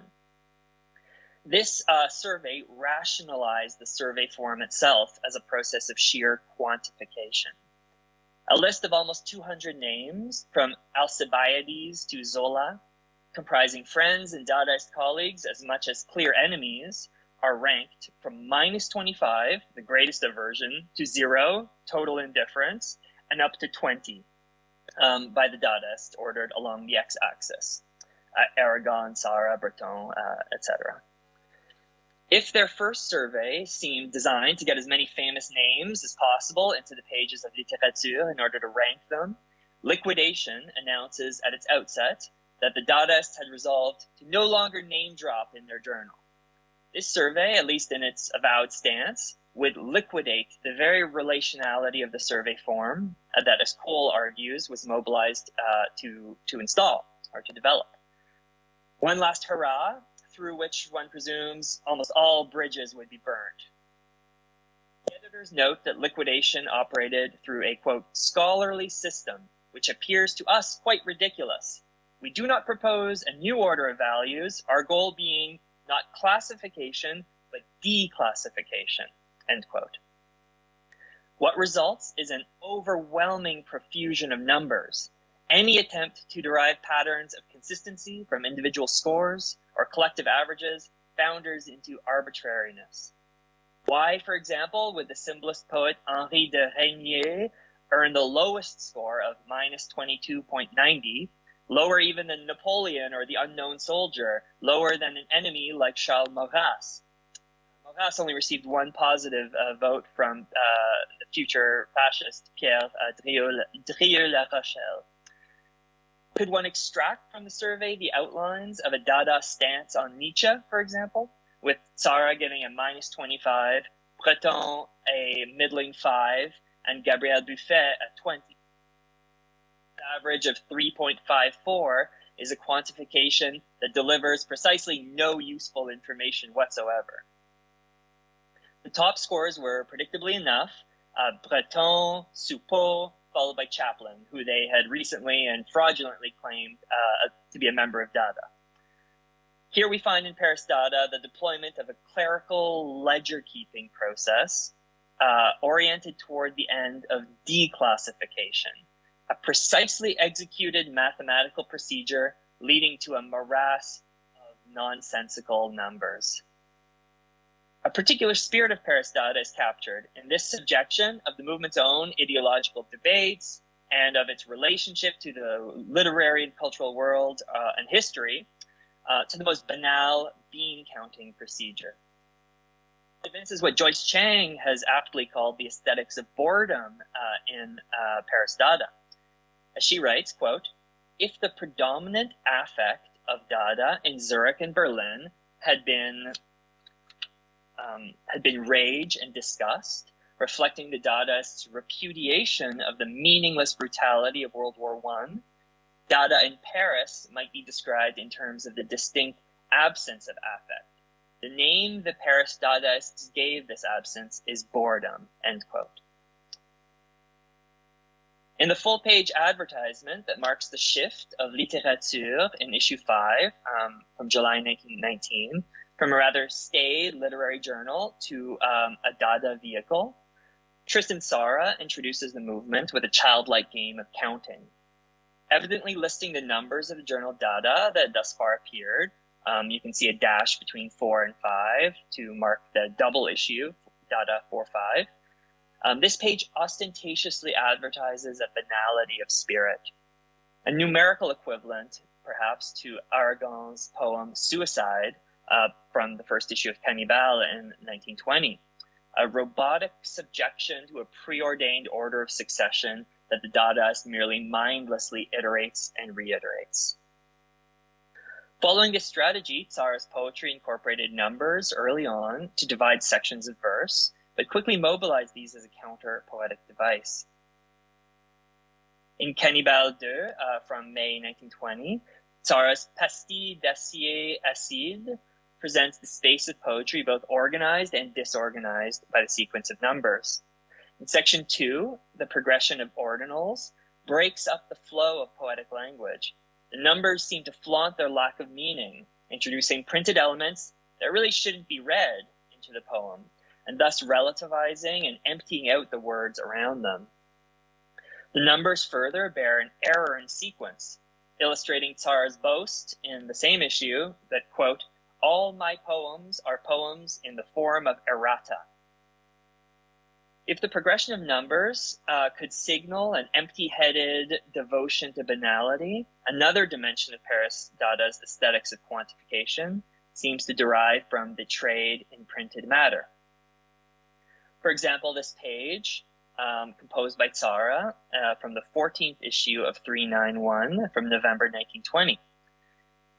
This survey rationalized the survey form itself as a process of sheer quantification. A list of almost 200 names, from Alcibiades to Zola, comprising friends and Dadaist colleagues as much as clear enemies, are ranked from -25, the greatest aversion, to 0, total indifference, and up to 20 by the Dadaists ordered along the x-axis, Aragon, Sarah, Breton, etc. If their first survey seemed designed to get as many famous names as possible into the pages of Littérature in order to rank them, Liquidation announces at its outset that the Dadaists had resolved to no longer name drop in their journal. This survey, at least in its avowed stance, would liquidate the very relationality of the survey form that, as Cole argues, was mobilized to install or to develop. One last hurrah, through which one presumes almost all bridges would be burned. The editors note that Liquidation operated through a, quote, scholarly system, which appears to us quite ridiculous. We do not propose a new order of values, our goal being not classification, but declassification, end quote. What results is an overwhelming profusion of numbers. Any attempt to derive patterns of consistency from individual scores or collective averages founders into arbitrariness. Why, for example, would the symbolist poet Henri de Régnier earn the lowest score of -22.90, lower even than Napoleon or the unknown soldier, lower than an enemy like Charles Maurras? Maurras only received one positive vote from the future fascist Pierre Drieux-La Rochelle. Could one extract from the survey the outlines of a Dada stance on Nietzsche, for example, with Sarah giving a -25, Breton a middling 5, and Gabriel Buffet a 20. The average of 3.54 is a quantification that delivers precisely no useful information whatsoever. The top scores were predictably enough, Breton, Soupeau, followed by Chaplin, who they had recently and fraudulently claimed to be a member of Dada. Here we find in Paris Dada the deployment of a clerical ledger-keeping process oriented toward the end of declassification, a precisely executed mathematical procedure leading to a morass of nonsensical numbers. A particular spirit of Paris Dada is captured in this subjection of the movement's own ideological debates and of its relationship to the literary and cultural world and history to the most banal bean-counting procedure. It evinces what Joyce Chang has aptly called the aesthetics of boredom in Paris Dada. As she writes, quote, "If the predominant affect of Dada in Zurich and Berlin had been rage and disgust, reflecting the Dadaists' repudiation of the meaningless brutality of World War I, Dada in Paris might be described in terms of the distinct absence of affect. The name the Paris Dadaists gave this absence is boredom," end quote. In the full-page advertisement that marks the shift of littérature in issue 5 from July 1919, from a rather staid literary journal to a Dada vehicle, Tristan Tzara introduces the movement with a childlike game of counting. Evidently listing the numbers of the journal Dada that thus far appeared, you can see a dash between 4 and 5 to mark the double issue, Dada 4-5. This page ostentatiously advertises a banality of spirit, a numerical equivalent, perhaps, to Aragon's poem Suicide from the first issue of Cannibal in 1920, a robotic subjection to a preordained order of succession that the Dadaist merely mindlessly iterates and reiterates. Following this strategy, Tzara's poetry incorporated numbers early on to divide sections of verse, but quickly mobilized these as a counter-poetic device. In Cannibal 2 from May 1920, Tzara's Pastille d'acier acide presents the space of poetry both organized and disorganized by the sequence of numbers. In section 2, the progression of ordinals breaks up the flow of poetic language. The numbers seem to flaunt their lack of meaning, introducing printed elements that really shouldn't be read into the poem, and thus relativizing and emptying out the words around them. The numbers further bear an error in sequence, illustrating Tzara's boast in the same issue that, quote, "All my poems are poems in the form of errata." If the progression of numbers could signal an empty-headed devotion to banality, another dimension of Paris Dada's aesthetics of quantification seems to derive from the trade in printed matter. For example, this page, composed by Tzara from the 14th issue of 391 from November 1920.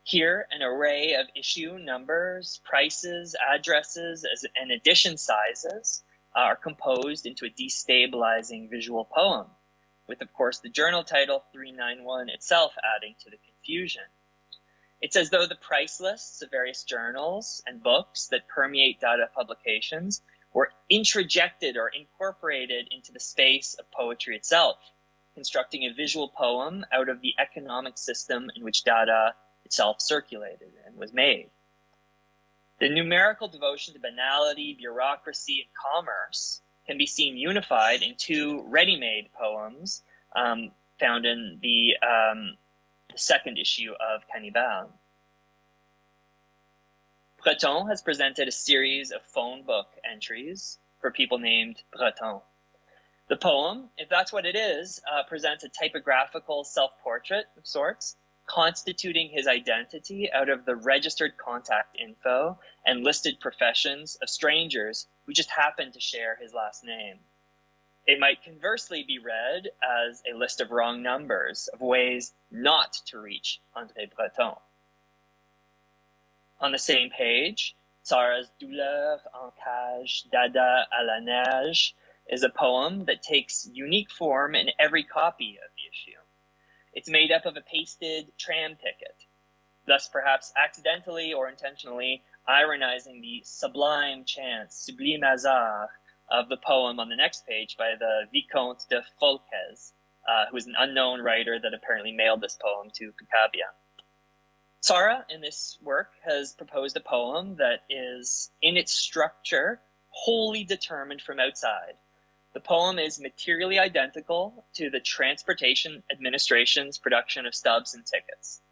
Here, an array of issue numbers, prices, addresses, and edition sizes are composed into a destabilizing visual poem, with, of course, the journal title 391 itself adding to the confusion. It's as though the price lists of various journals and books that permeate Dada publications were introjected or incorporated into the space of poetry itself, constructing a visual poem out of the economic system in which Dada itself circulated and was made. The numerical devotion to banality, bureaucracy, and commerce can be seen unified in two ready-made poems found in the second issue of Cannibal. Breton has presented a series of phone book entries for people named Breton. The poem, if that's what it is, presents a typographical self-portrait of sorts, constituting his identity out of the registered contact info and listed professions of strangers who just happen to share his last name. It might conversely be read as a list of wrong numbers, of ways not to reach André Breton. On the same page, Tzara's Douleur en cage, Dada à la neige, is a poem that takes unique form in every copy of the issue. It's made up of a pasted tram ticket, thus perhaps accidentally or intentionally ironizing the sublime chance, sublime hasard, of the poem on the next page by the Vicomte de Folques, who is an unknown writer that apparently mailed this poem to Picabia. Tzara, in this work, has proposed a poem that is, in its structure, wholly determined from outside. The poem is materially identical to the Transportation Administration's production of stubs and tickets.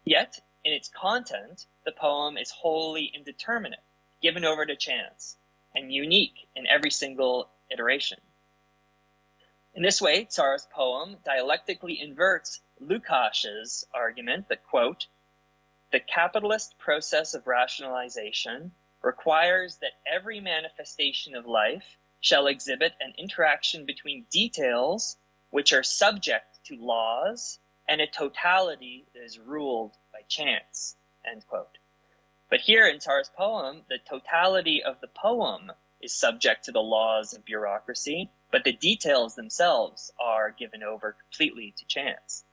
Yet, in its content, the poem is wholly indeterminate, given over to chance, and unique in every single iteration. In this way, Tzara's poem dialectically inverts Lukács's argument that, quote, the capitalist process of rationalization requires that every manifestation of life shall exhibit an interaction between details which are subject to laws and a totality that is ruled by chance, end quote. But here in Tzara's poem, the totality of the poem is subject to the laws of bureaucracy, but the details themselves are given over completely to chance.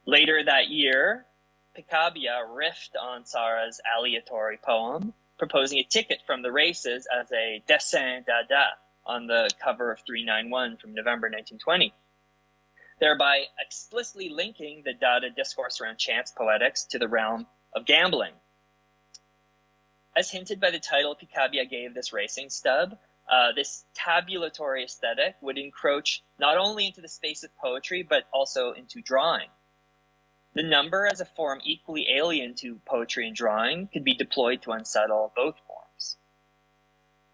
Later that year, Picabia riffed on Tzara's aleatory poem, proposing a ticket from the races as a dessin Dada on the cover of 391 from November 1920, thereby explicitly linking the Dada discourse around chance poetics to the realm of gambling. As hinted by the title Picabia gave this racing stub, this tabulatory aesthetic would encroach not only into the space of poetry, but also into drawing. The number, as a form equally alien to poetry and drawing, could be deployed to unsettle both forms.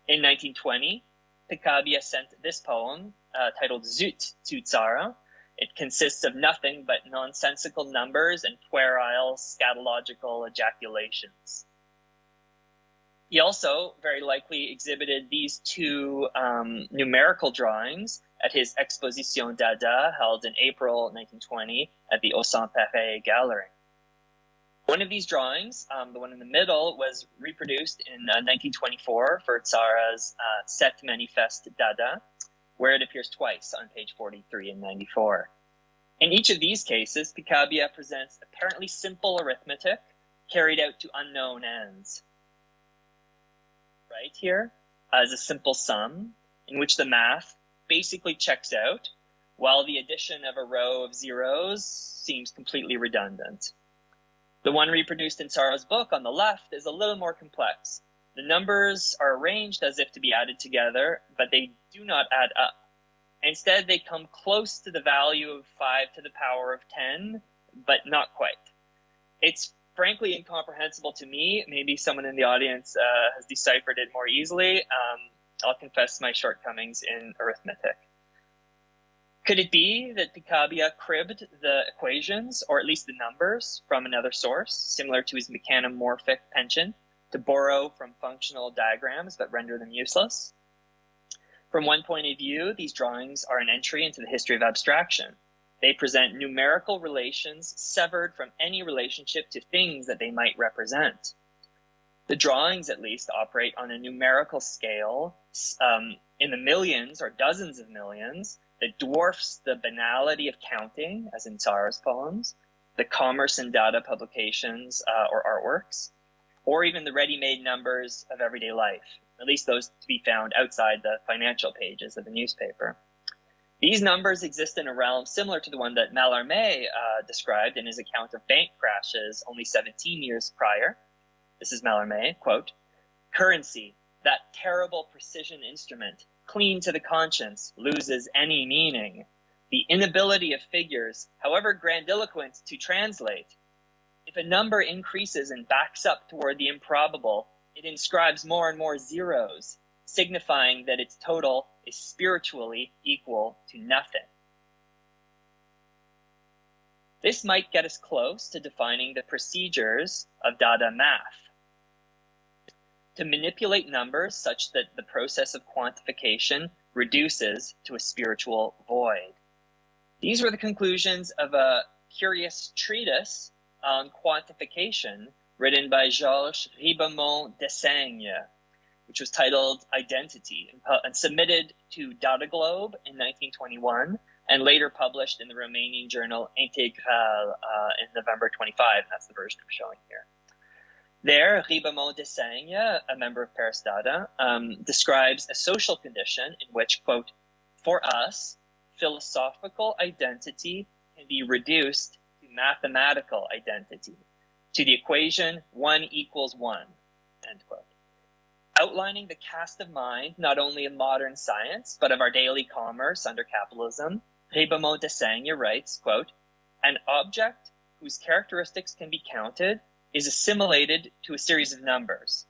In 1920, Picabia sent this poem, titled Zut, to Tzara. It consists of nothing but nonsensical numbers and puerile scatological ejaculations. He also very likely exhibited these two numerical drawings at his Exposition Dada held in April 1920 at the Au-Sans-Pareil Gallery. One of these drawings, the one in the middle, was reproduced in 1924 for Tzara's Set Manifeste Dada, where it appears twice on page 43 and 94. In each of these cases, Picabia presents apparently simple arithmetic carried out to unknown ends. Right here as a simple sum in which the math basically checks out, while the addition of a row of zeros seems completely redundant. The one reproduced in Tzara's book on the left is a little more complex. The numbers are arranged as if to be added together, but they do not add up. Instead, they come close to the value of 5 to the power of 10, but not quite. It's frankly incomprehensible to me. Maybe someone in the audience has deciphered it more easily. I'll confess my shortcomings in arithmetic. Could it be that Picabia cribbed the equations, or at least the numbers, from another source, similar to his mechanomorphic penchant, to borrow from functional diagrams but render them useless? From one point of view, these drawings are an entry into the history of abstraction. They present numerical relations severed from any relationship to things that they might represent. The drawings, at least, operate on a numerical scale in the millions or dozens of millions that dwarfs the banality of counting, as in Tzara's poems, the commerce and data publications or artworks, or even the ready-made numbers of everyday life, at least those to be found outside the financial pages of the newspaper. These numbers exist in a realm similar to the one that Mallarmé described in his account of bank crashes only 17 years prior. This is Mallarmé, quote, "Currency, that terrible precision instrument, clean to the conscience, loses any meaning. The inability of figures, however grandiloquent, to translate. If a number increases and backs up toward the improbable, it inscribes more and more zeros, signifying that its total is spiritually equal to nothing." This might get us close to defining the procedures of Dada math. To manipulate numbers such that the process of quantification reduces to a spiritual void. These were the conclusions of a curious treatise on quantification written by Georges Ribamont Dessaigne, which was titled Identity, and submitted to Dada Globe in 1921, and later published in the Romanian journal Integral in November 25. That's the version I'm showing here. There, Ribamont Dessaigne, a member of Paris Dada, describes a social condition in which, quote, for us, philosophical identity can be reduced to mathematical identity, to the equation 1 = 1, end quote. Outlining the cast of mind, not only of modern science, but of our daily commerce under capitalism, Ribamont Dessaigne writes, quote, an object whose characteristics can be counted is assimilated to a series of numbers.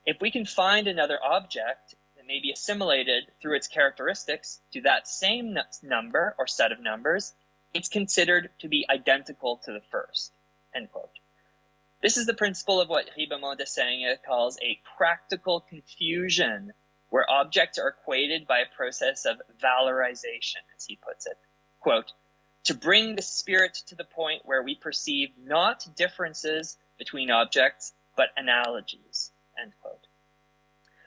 If we can find another object that may be assimilated through its characteristics to that same number or set of numbers, it's considered to be identical to the first, end quote. This is the principle of what Ribamont Dessaigne calls a practical confusion, where objects are equated by a process of valorization, as he puts it. Quote, to bring the spirit to the point where we perceive not differences between objects, but analogies, end quote.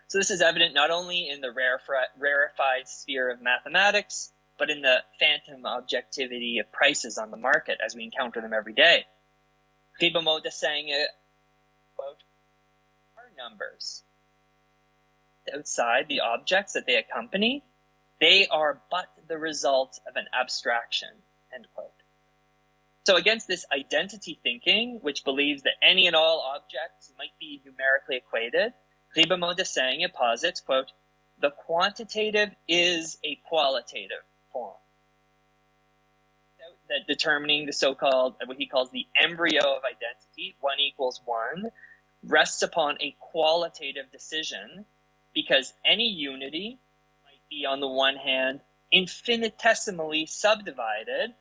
So this is evident not only in the rarefied sphere of mathematics, but in the phantom objectivity of prices on the market as we encounter them every day. Ribamont Dessaigne, quote, are numbers. Outside the objects that they accompany, they are but the result of an abstraction, end quote. So against this identity thinking, which believes that any and all objects might be numerically equated, Ribamont Dessaigne posits, quote, the quantitative is a qualitative form. That determining the so-called, what he calls the embryo of identity, 1 = 1, rests upon a qualitative decision, because any unity might be, on the one hand, infinitesimally subdivided,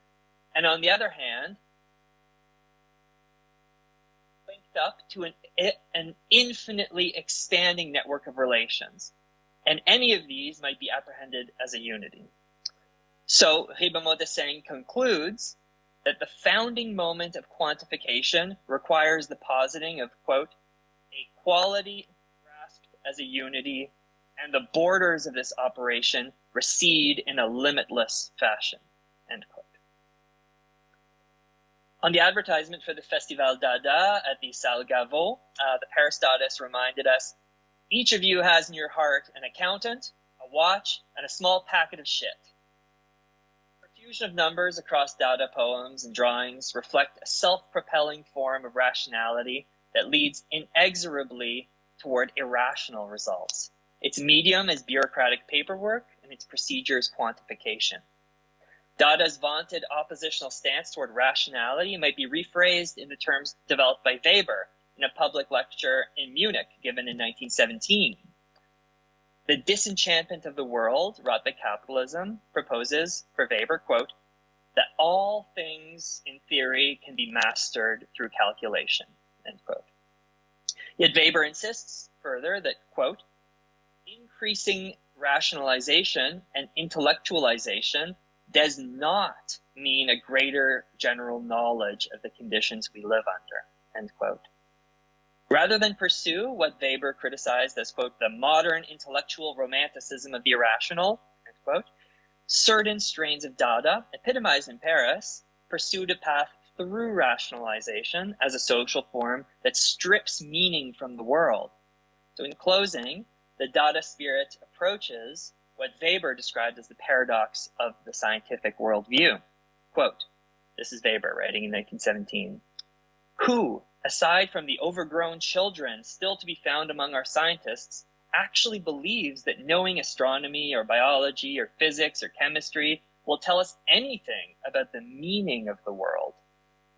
and on the other hand, linked up to an infinitely expanding network of relations. And any of these might be apprehended as a unity. So Ribamont Dessaigne concludes that the founding moment of quantification requires the positing of, quote, a quality grasped as a unity, and the borders of this operation recede in a limitless fashion, end quote. On the advertisement for the Festival Dada at the Salle Gaveau, the Paris Dadists reminded us, each of you has in your heart an accountant, a watch, and a small packet of shit. Fusion of numbers across Dada poems and drawings reflect a self-propelling form of rationality that leads inexorably toward irrational results. Its medium is bureaucratic paperwork, and its procedure is quantification. Dada's vaunted oppositional stance toward rationality might be rephrased in the terms developed by Weber in a public lecture in Munich given in 1917. The disenchantment of the world wrought by capitalism proposes, for Weber, quote, that all things in theory can be mastered through calculation, end quote. Yet Weber insists further that, quote, increasing rationalization and intellectualization does not mean a greater general knowledge of the conditions we live under, end quote. Rather than pursue what Weber criticized as, quote, the modern intellectual romanticism of the irrational, end quote, certain strains of Dada, epitomized in Paris, pursued a path through rationalization as a social form that strips meaning from the world. So in closing, the Dada spirit approaches what Weber described as the paradox of the scientific worldview. Quote, this is Weber writing in 1917, who, aside from the overgrown children still to be found among our scientists, actually believes that knowing astronomy or biology or physics or chemistry will tell us anything about the meaning of the world.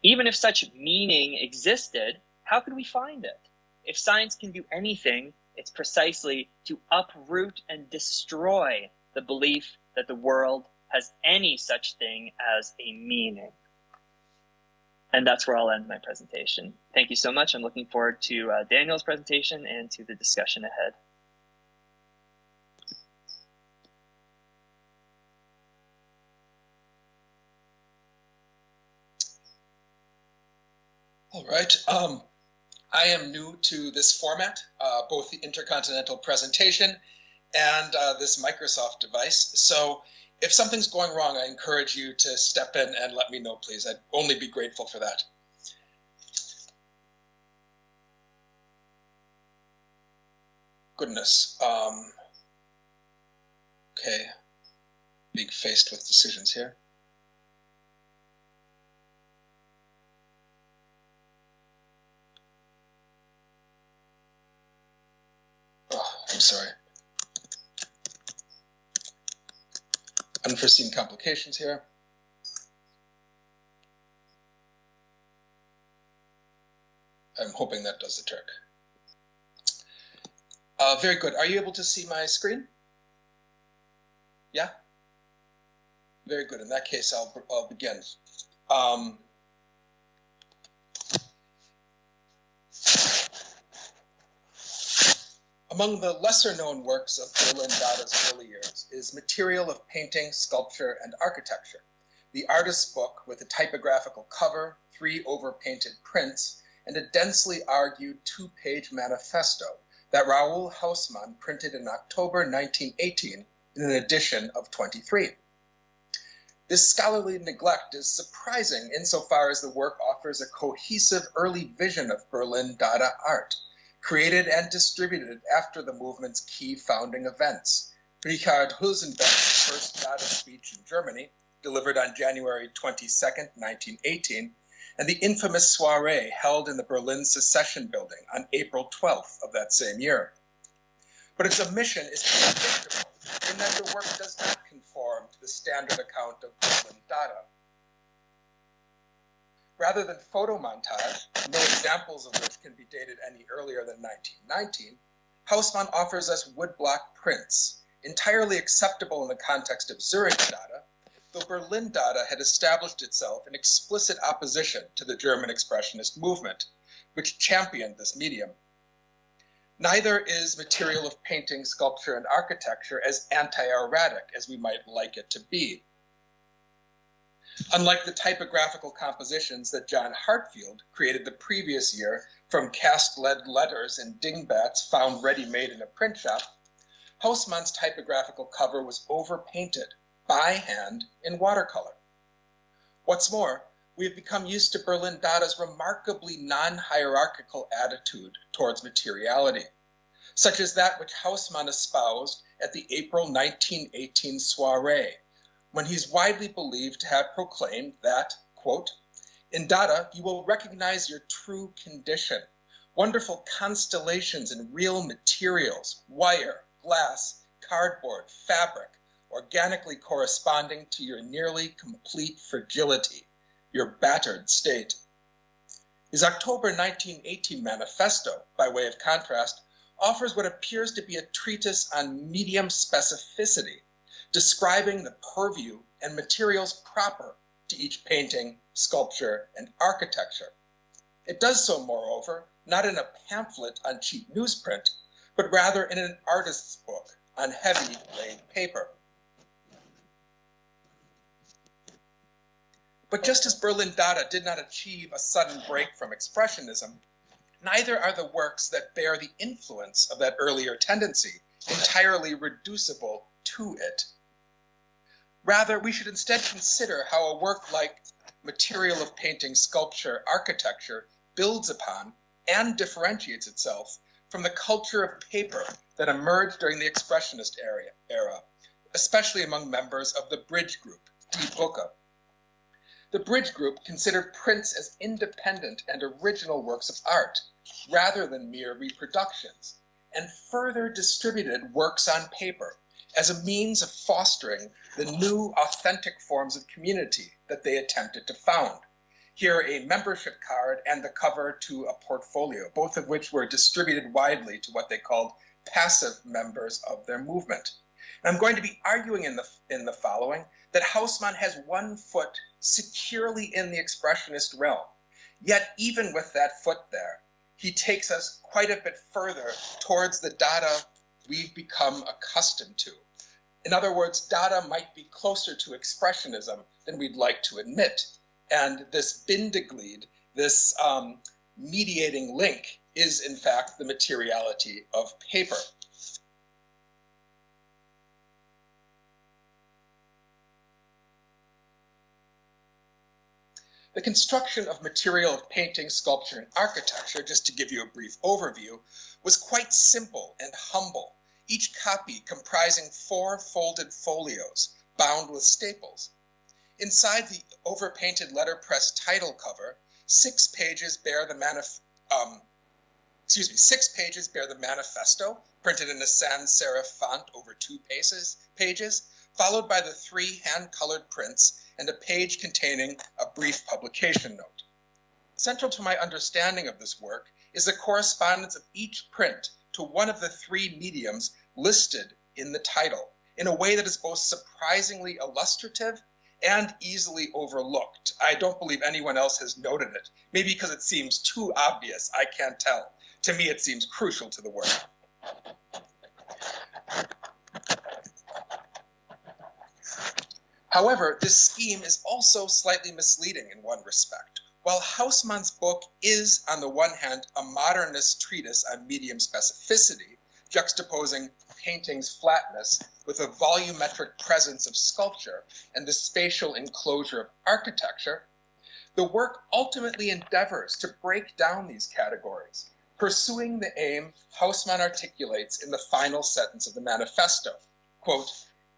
Even if such meaning existed, how could we find it? If science can do anything, it's precisely to uproot and destroy the belief that the world has any such thing as a meaning. And that's where I'll end my presentation. Thank you so much. I'm looking forward to Daniel's presentation and to the discussion ahead. All right. I am new to this format, both the intercontinental presentation and this Microsoft device. So if something's going wrong, I encourage you to step in and let me know, please. I'd only be grateful for that. Goodness. Okay. Being faced with decisions here. Oh, I'm sorry. Unforeseen complications here. I'm hoping that does the trick. Very good. Are you able to see my screen? Yeah? Very good. In that case, I'll begin. Among the lesser-known works of Berlin Dada's early years is Material of Painting, Sculpture, and Architecture, the artist's book with a typographical cover, 3 overpainted prints, and a densely argued 2-page manifesto that Raoul Haussmann printed in October 1918 in an edition of 23. This scholarly neglect is surprising insofar as the work offers a cohesive early vision of Berlin Dada art, created and distributed after the movement's key founding events. Richard Husenbeck's first Dada speech in Germany, delivered on January 22nd, 1918, and the infamous soirée held in the Berlin Secession Building on April 12th of that same year. But its omission is predictable in that the work does not conform to the standard account of Berlin Dada. Rather than photo montage, no examples of which can be dated any earlier than 1919, Haussmann offers us woodblock prints, entirely acceptable in the context of Zurich Dada, though Berlin Dada had established itself in explicit opposition to the German Expressionist movement, which championed this medium. Neither is Material of Painting, Sculpture, and Architecture as anti-erratic as we might like it to be. Unlike the typographical compositions that John Hartfield created the previous year from cast lead letters and dingbats found ready-made in a print shop, Haussmann's typographical cover was overpainted by hand in watercolor. What's more, we have become used to Berlin Dada's remarkably non-hierarchical attitude towards materiality, such as that which Haussmann espoused at the April 1918 soirée, when he's widely believed to have proclaimed that, quote, "In Dada, you will recognize your true condition, wonderful constellations in real materials, wire, glass, cardboard, fabric, organically corresponding to your nearly complete fragility, your battered state." His October 1918 manifesto, by way of contrast, offers what appears to be a treatise on medium specificity, describing the purview and materials proper to each painting, sculpture, and architecture. It does so, moreover, not in a pamphlet on cheap newsprint, but rather in an artist's book on heavy laid paper. But just as Berlin Dada did not achieve a sudden break from Expressionism, neither are the works that bear the influence of that earlier tendency entirely reducible to it. Rather, we should instead consider how a work like Material of Painting, Sculpture, Architecture builds upon and differentiates itself from the culture of paper that emerged during the Expressionist era, especially among members of the Bridge Group, Die Brücke. The Bridge Group considered prints as independent and original works of art, rather than mere reproductions, and further distributed works on paper as a means of fostering the new authentic forms of community that they attempted to found. Here, a membership card and the cover to a portfolio, both of which were distributed widely to what they called passive members of their movement. And I'm going to be arguing in the following that Haussmann has one foot securely in the Expressionist realm. Yet even with that foot there, he takes us quite a bit further towards the Dada we've become accustomed to. In other words, Dada might be closer to Expressionism than we'd like to admit. And this Bindeglied, this mediating link is in fact the materiality of paper. The construction of material of painting, sculpture, and architecture, just to give you a brief overview, was quite simple and humble, each copy comprising 4 folded folios bound with staples. Inside the overpainted letterpress title cover, 6 pages bear the manifesto, printed in a sans serif font over 2 pages, followed by the 3 hand-colored prints and a page containing a brief publication note. Central to my understanding of this work is the correspondence of each print to one of the 3 mediums listed in the title, in a way that is both surprisingly illustrative and easily overlooked. I don't believe anyone else has noted it, maybe because it seems too obvious, I can't tell. To me, it seems crucial to the work. However, this scheme is also slightly misleading in one respect. While Haussmann's book is, on the one hand, a modernist treatise on medium specificity, juxtaposing painting's flatness with a volumetric presence of sculpture and the spatial enclosure of architecture, the work ultimately endeavors to break down these categories, pursuing the aim Haussmann articulates in the final sentence of the manifesto, quote,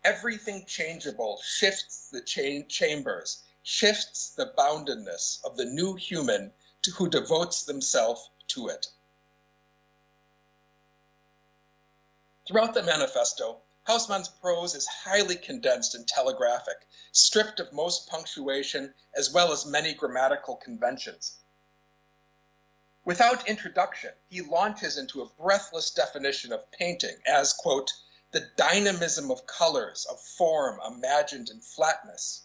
"Everything changeable shifts the chambers, shifts the boundedness of the new human to who devotes themselves to it." Throughout the manifesto, Haussmann's prose is highly condensed and telegraphic, stripped of most punctuation as well as many grammatical conventions. Without introduction, he launches into a breathless definition of painting as, quote, "the dynamism of colors, of form, imagined in flatness.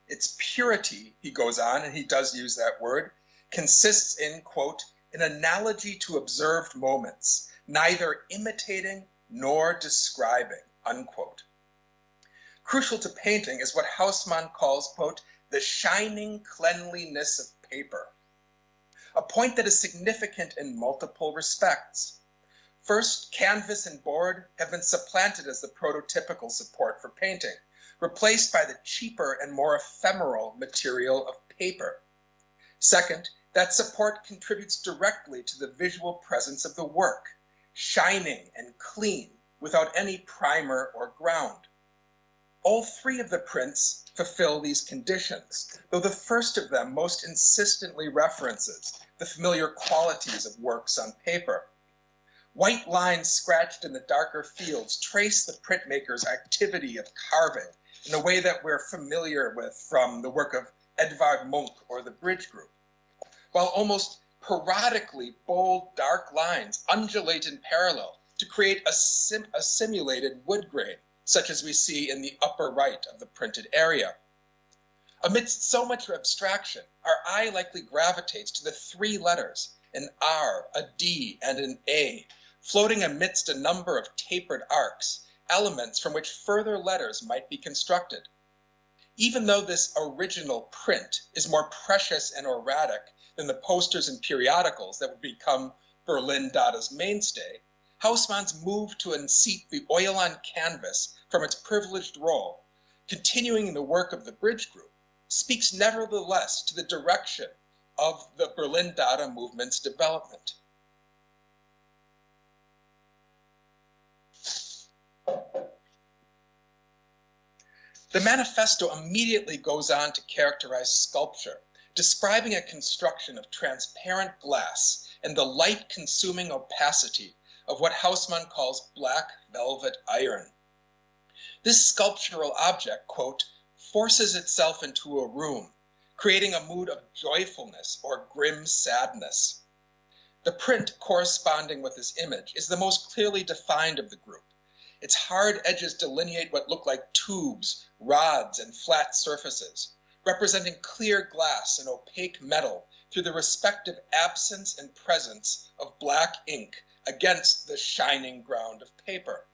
Its purity," he goes on, and he does use that word, "consists in, quote, an analogy to observed moments, neither imitating nor describing," unquote. Crucial to painting is what Haussmann calls, quote, "the shining cleanliness of paper," a point that is significant in multiple respects. First, canvas and board have been supplanted as the prototypical support for painting, replaced by the cheaper and more ephemeral material of paper. Second, that support contributes directly to the visual presence of the work, shining and clean, without any primer or ground. All 3 of the prints fulfill these conditions, though the first of them most insistently references the familiar qualities of works on paper. White lines scratched in the darker fields trace the printmaker's activity of carving in a way that we're familiar with from the work of Edvard Munch or the Bridge Group, while almost parodically bold dark lines undulate in parallel to create a simulated wood grain, such as we see in the upper right of the printed area. Amidst so much abstraction, our eye likely gravitates to the 3 letters, an R, a D, and an A, floating amidst a number of tapered arcs, elements from which further letters might be constructed. Even though this original print is more precious and erratic than the posters and periodicals that would become Berlin Dada's mainstay, Haussmann's move to unseat the oil on canvas from its privileged role, continuing the work of the Bridge Group, speaks nevertheless to the direction of the Berlin Dada movement's development. The manifesto immediately goes on to characterize sculpture, describing a construction of transparent glass and the light-consuming opacity of what Haussmann calls black velvet iron. This sculptural object, quote, "forces itself into a room, creating a mood of joyfulness or grim sadness." The print corresponding with this image is the most clearly defined of the group. Its hard edges delineate what look like tubes, rods, and flat surfaces, representing clear glass and opaque metal through the respective absence and presence of black ink against the shining ground of paper.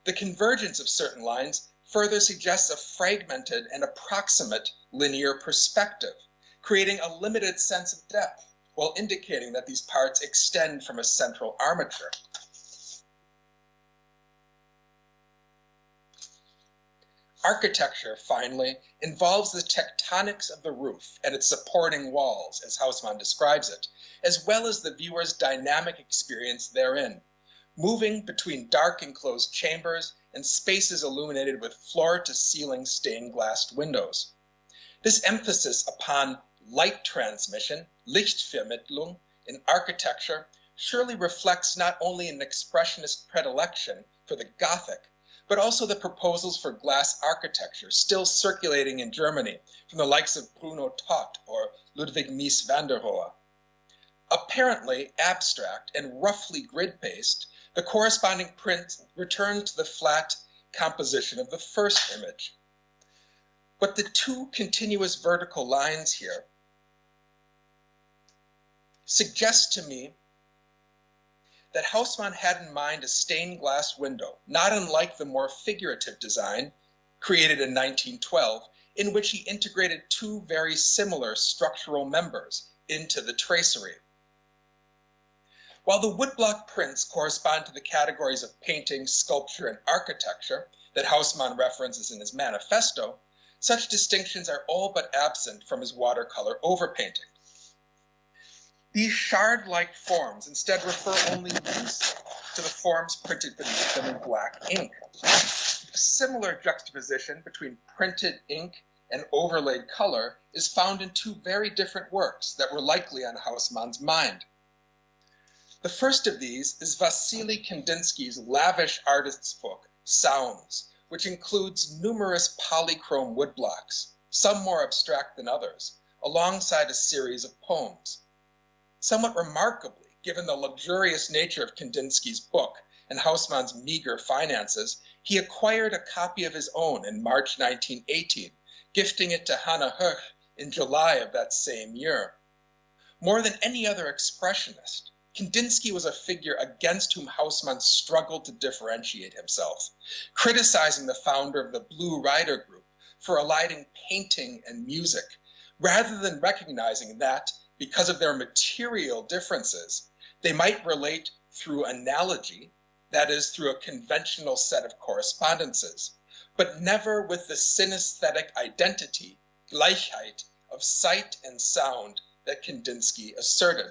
The convergence of certain lines further suggests a fragmented and approximate linear perspective, creating a limited sense of depth, while indicating that these parts extend from a central armature. Architecture, finally, involves the tectonics of the roof and its supporting walls, as Haussmann describes it, as well as the viewer's dynamic experience therein, moving between dark enclosed chambers and spaces illuminated with floor-to-ceiling stained-glass windows. This emphasis upon light transmission, Lichtvermittlung, in architecture surely reflects not only an expressionist predilection for the Gothic, but also the proposals for glass architecture still circulating in Germany from the likes of Bruno Tott or Ludwig Mies van der Rohe. Apparently abstract and roughly grid-based, the corresponding print returned to the flat composition of the first image. But the two continuous vertical lines here suggest to me that Haussmann had in mind a stained glass window, not unlike the more figurative design created in 1912, in which he integrated two very similar structural members into the tracery. While the woodblock prints correspond to the categories of painting, sculpture, and architecture that Haussmann references in his manifesto, such distinctions are all but absent from his watercolor overpainting. These shard-like forms instead refer only loosely to the forms printed beneath them in black ink. A similar juxtaposition between printed ink and overlaid color is found in two very different works that were likely on Haussmann's mind. The first of these is Wassily Kandinsky's lavish artist's book, Sounds, which includes numerous polychrome woodblocks, some more abstract than others, alongside a series of poems. Somewhat remarkably, given the luxurious nature of Kandinsky's book and Haussmann's meager finances, he acquired a copy of his own in March 1918, gifting it to Hannah Höch in July of that same year. More than any other expressionist, Kandinsky was a figure against whom Haussmann struggled to differentiate himself, criticizing the founder of the Blue Rider Group for aligning painting and music, rather than recognizing that, because of their material differences, they might relate through analogy, that is, through a conventional set of correspondences, but never with the synesthetic identity, Gleichheit, of sight and sound that Kandinsky asserted.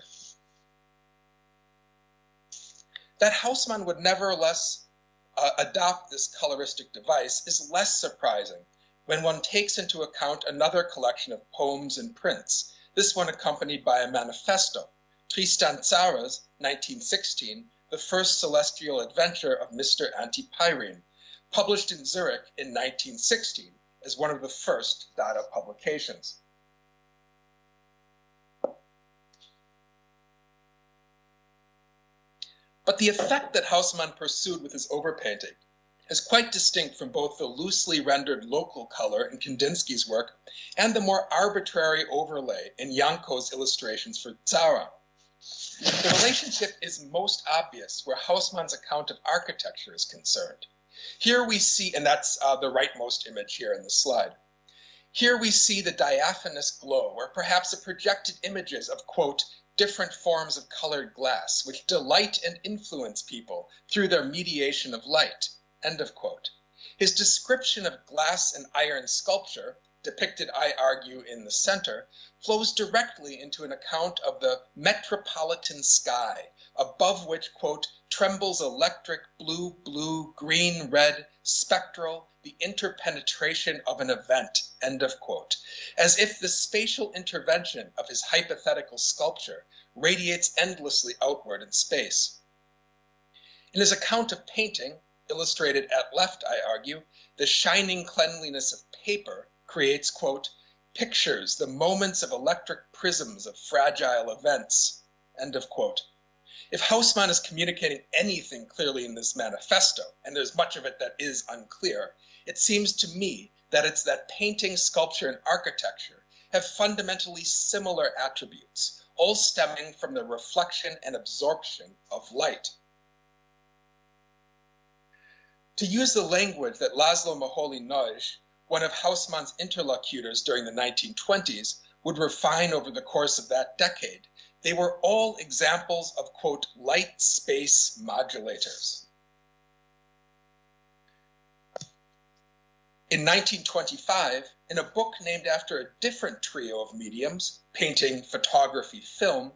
That Haussmann would nevertheless adopt this coloristic device is less surprising when one takes into account another collection of poems and prints, this one accompanied by a manifesto, Tristan Tzara's 1916, The First Celestial Adventure of Mr. Antipyrine, published in Zurich in 1916 as one of the first Dada publications. But the effect that Haussmann pursued with his overpainting is quite distinct from both the loosely rendered local color in Kandinsky's work and the more arbitrary overlay in Janko's illustrations for Tzara. The relationship is most obvious where Haussmann's account of architecture is concerned. Here we see, and that's the rightmost image here in the slide. Here we see the diaphanous glow, or perhaps the projected images of, quote, different forms of colored glass, which delight and influence people through their mediation of light, end of quote. His description of glass and iron sculpture, depicted, I argue, in the center, flows directly into an account of the metropolitan sky, above which, quote, trembles electric, blue, blue, green, red, spectral, the interpenetration of an event, end of quote, as if the spatial intervention of his hypothetical sculpture radiates endlessly outward in space. In his account of painting, illustrated at left, I argue, the shining cleanliness of paper creates, quote, pictures, the moments of electric prisms of fragile events, end of quote. If Haussmann is communicating anything clearly in this manifesto, and there's much of it that is unclear, it seems to me that it's that painting, sculpture, and architecture have fundamentally similar attributes, all stemming from the reflection and absorption of light. To use the language that Laszlo Moholy-Nagy, one of Haussmann's interlocutors during the 1920s, would refine over the course of that decade, They were all examples of, quote, light space modulators. In 1925, in a book named after a different trio of mediums, painting, photography, film,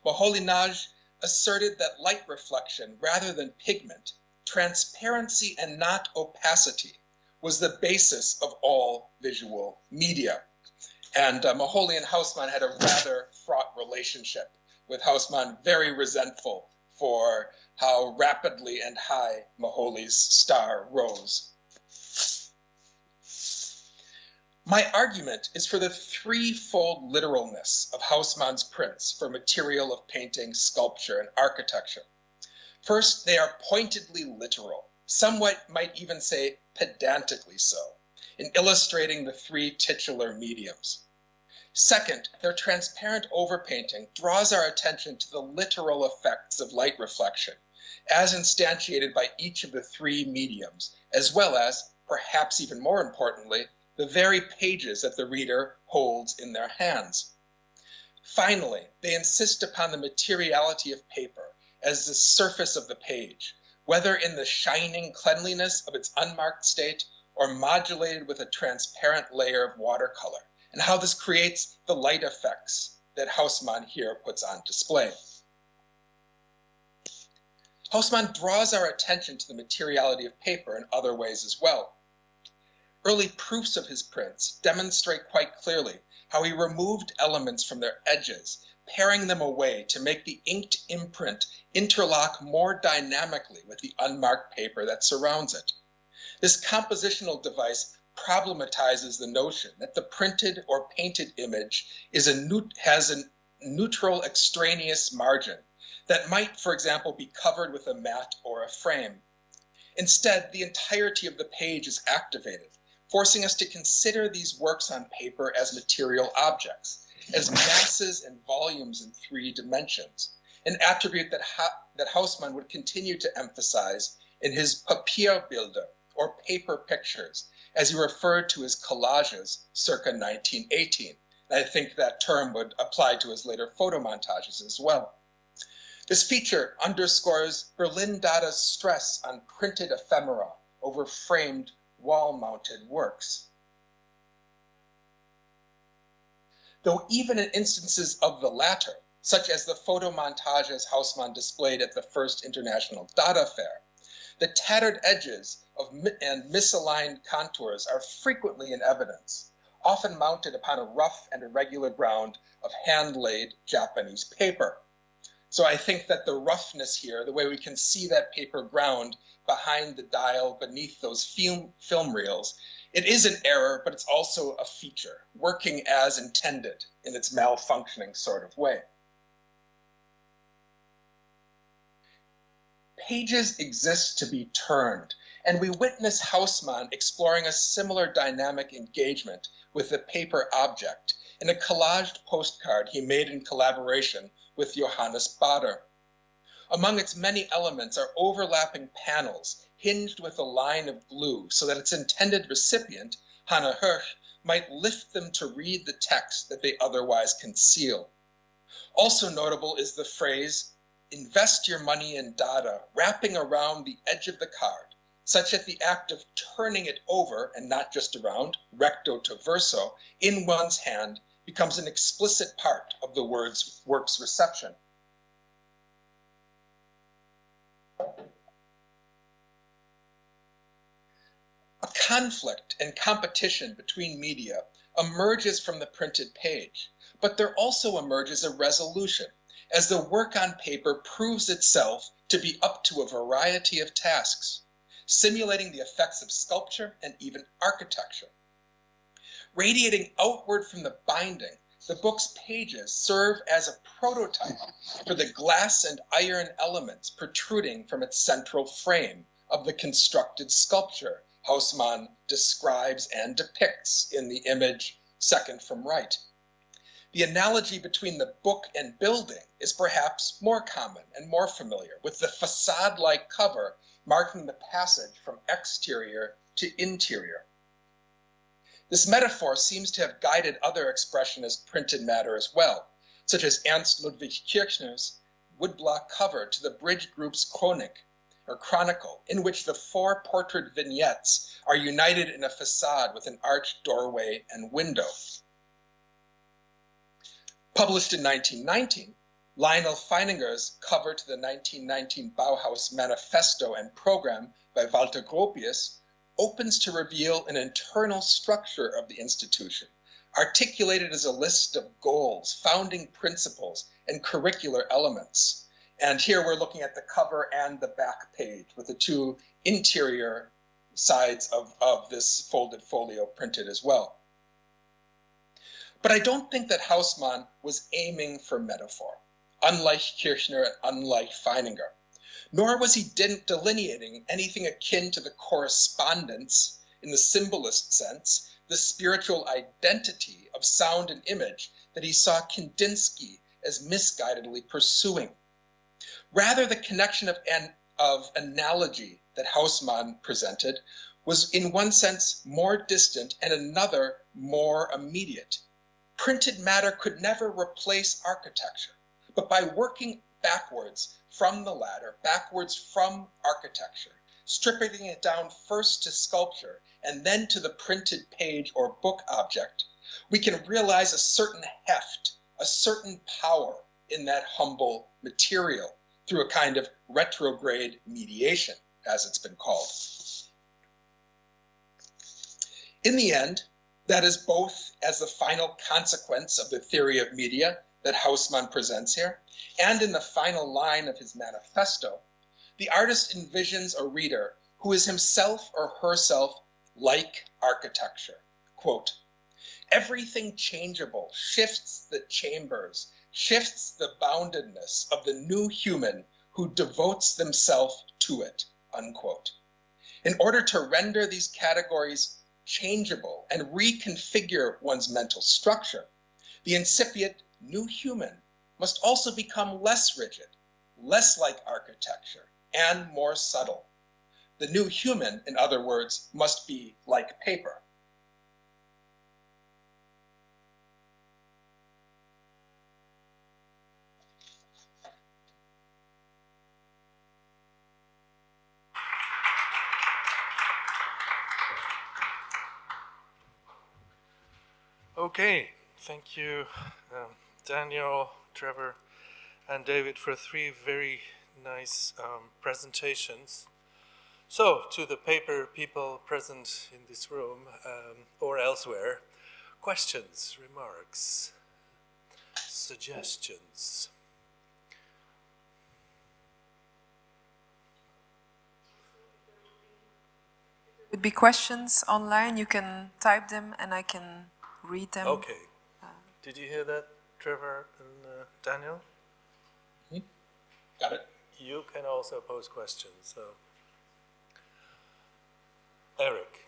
Moholy-Nagy asserted that light reflection, rather than pigment, transparency and not opacity, was the basis of all visual media. And Moholy and Haussmann had a rather fraught relationship, with Haussmann very resentful for how rapidly and high Moholy's star rose. My argument is for the threefold literalness of Haussmann's prints for material of painting, sculpture, and architecture. First, they are pointedly literal, somewhat might even say pedantically so, in illustrating the three titular mediums. Second, their transparent overpainting draws our attention to the literal effects of light reflection, as instantiated by each of the three mediums, as well as, perhaps even more importantly, the very pages that the reader holds in their hands. Finally, they insist upon the materiality of paper as the surface of the page, whether in the shining cleanliness of its unmarked state or modulated with a transparent layer of watercolor, and how this creates the light effects that Haussmann here puts on display. Haussmann draws our attention to the materiality of paper in other ways as well. Early proofs of his prints demonstrate quite clearly how he removed elements from their edges, paring them away to make the inked imprint interlock more dynamically with the unmarked paper that surrounds it. This compositional device problematizes the notion that the printed or painted image has a neutral extraneous margin that might, for example, be covered with a mat or a frame. Instead, the entirety of the page is activated, forcing us to consider these works on paper as material objects, as masses and volumes in 3 dimensions, an attribute that Haussmann would continue to emphasize in his Papierbilder, or paper pictures, as he referred to his collages circa 1918. And I think that term would apply to his later photomontages as well. This feature underscores Berlin Dada's stress on printed ephemera over framed wall-mounted works. Though even in instances of the latter, such as the photomontages Haussmann displayed at the first International Dada Fair, the tattered edges and misaligned contours are frequently in evidence, often mounted upon a rough and irregular ground of hand-laid Japanese paper. So I think that the roughness here, the way we can see that paper ground behind the dial beneath those film reels, it is an error, but it's also a feature, working as intended in its malfunctioning sort of way. Pages exist to be turned, and we witness Haussmann exploring a similar dynamic engagement with the paper object in a collaged postcard he made in collaboration with Johannes Bader. Among its many elements are overlapping panels hinged with a line of glue so that its intended recipient, Hannah Hirsch, might lift them to read the text that they otherwise conceal. Also notable is the phrase, "Invest your money in Dada," wrapping around the edge of the card, such that the act of turning it over, and not just around, recto to verso, in one's hand becomes an explicit part of the work's reception. A conflict and competition between media emerges from the printed page, but there also emerges a resolution as the work on paper proves itself to be up to a variety of tasks, simulating the effects of sculpture and even architecture. Radiating outward from the binding, the book's pages serve as a prototype for the glass and iron elements protruding from its central frame of the constructed sculpture Haussmann describes and depicts in the image second from right. The analogy between the book and building is perhaps more common and more familiar, with the facade-like cover marking the passage from exterior to interior. This metaphor seems to have guided other expressionist printed matter as well, such as Ernst Ludwig Kirchner's woodblock cover to the Bridge Group's Chronik, or Chronicle, in which the 4 portrait vignettes are united in a facade with an arched doorway and window. Published in 1919, Lionel Feininger's cover to the 1919 Bauhaus Manifesto and Program by Walter Gropius opens to reveal an internal structure of the institution, articulated as a list of goals, founding principles, and curricular elements. And here we're looking at the cover and the back page with the 2 interior sides of this folded folio printed as well. But I don't think that Haussmann was aiming for metaphor, unlike Kirchner and unlike Feininger, nor was he delineating anything akin to the correspondence, in the symbolist sense, the spiritual identity of sound and image that he saw Kandinsky as misguidedly pursuing. Rather, the connection of analogy that Haussmann presented was in one sense more distant and another more immediate. Printed matter could never replace architecture, but by working backwards from the latter, backwards from architecture, stripping it down first to sculpture and then to the printed page or book object, we can realize a certain heft, a certain power in that humble material through a kind of retrograde mediation, as it's been called. In the end, that is both as the final consequence of the theory of media that Haussmann presents here, and in the final line of his manifesto, the artist envisions a reader who is himself or herself like architecture. Quote, everything changeable shifts the chambers, shifts the boundedness of the new human who devotes themselves to it, unquote. In order to render these categories changeable and reconfigure one's mental structure, the incipient new human must also become less rigid, less like architecture, and more subtle. The new human, in other words, must be like paper. Okay, thank you, Daniel, Trevor, and David for 3 very nice presentations. So, to the paper people present in this room or elsewhere, questions, remarks, suggestions? Would be questions online, you can type them and I can read them. Okay. Did you hear that, Trevor and Daniel? Mm-hmm. Got it. You can also pose questions. So, Eric.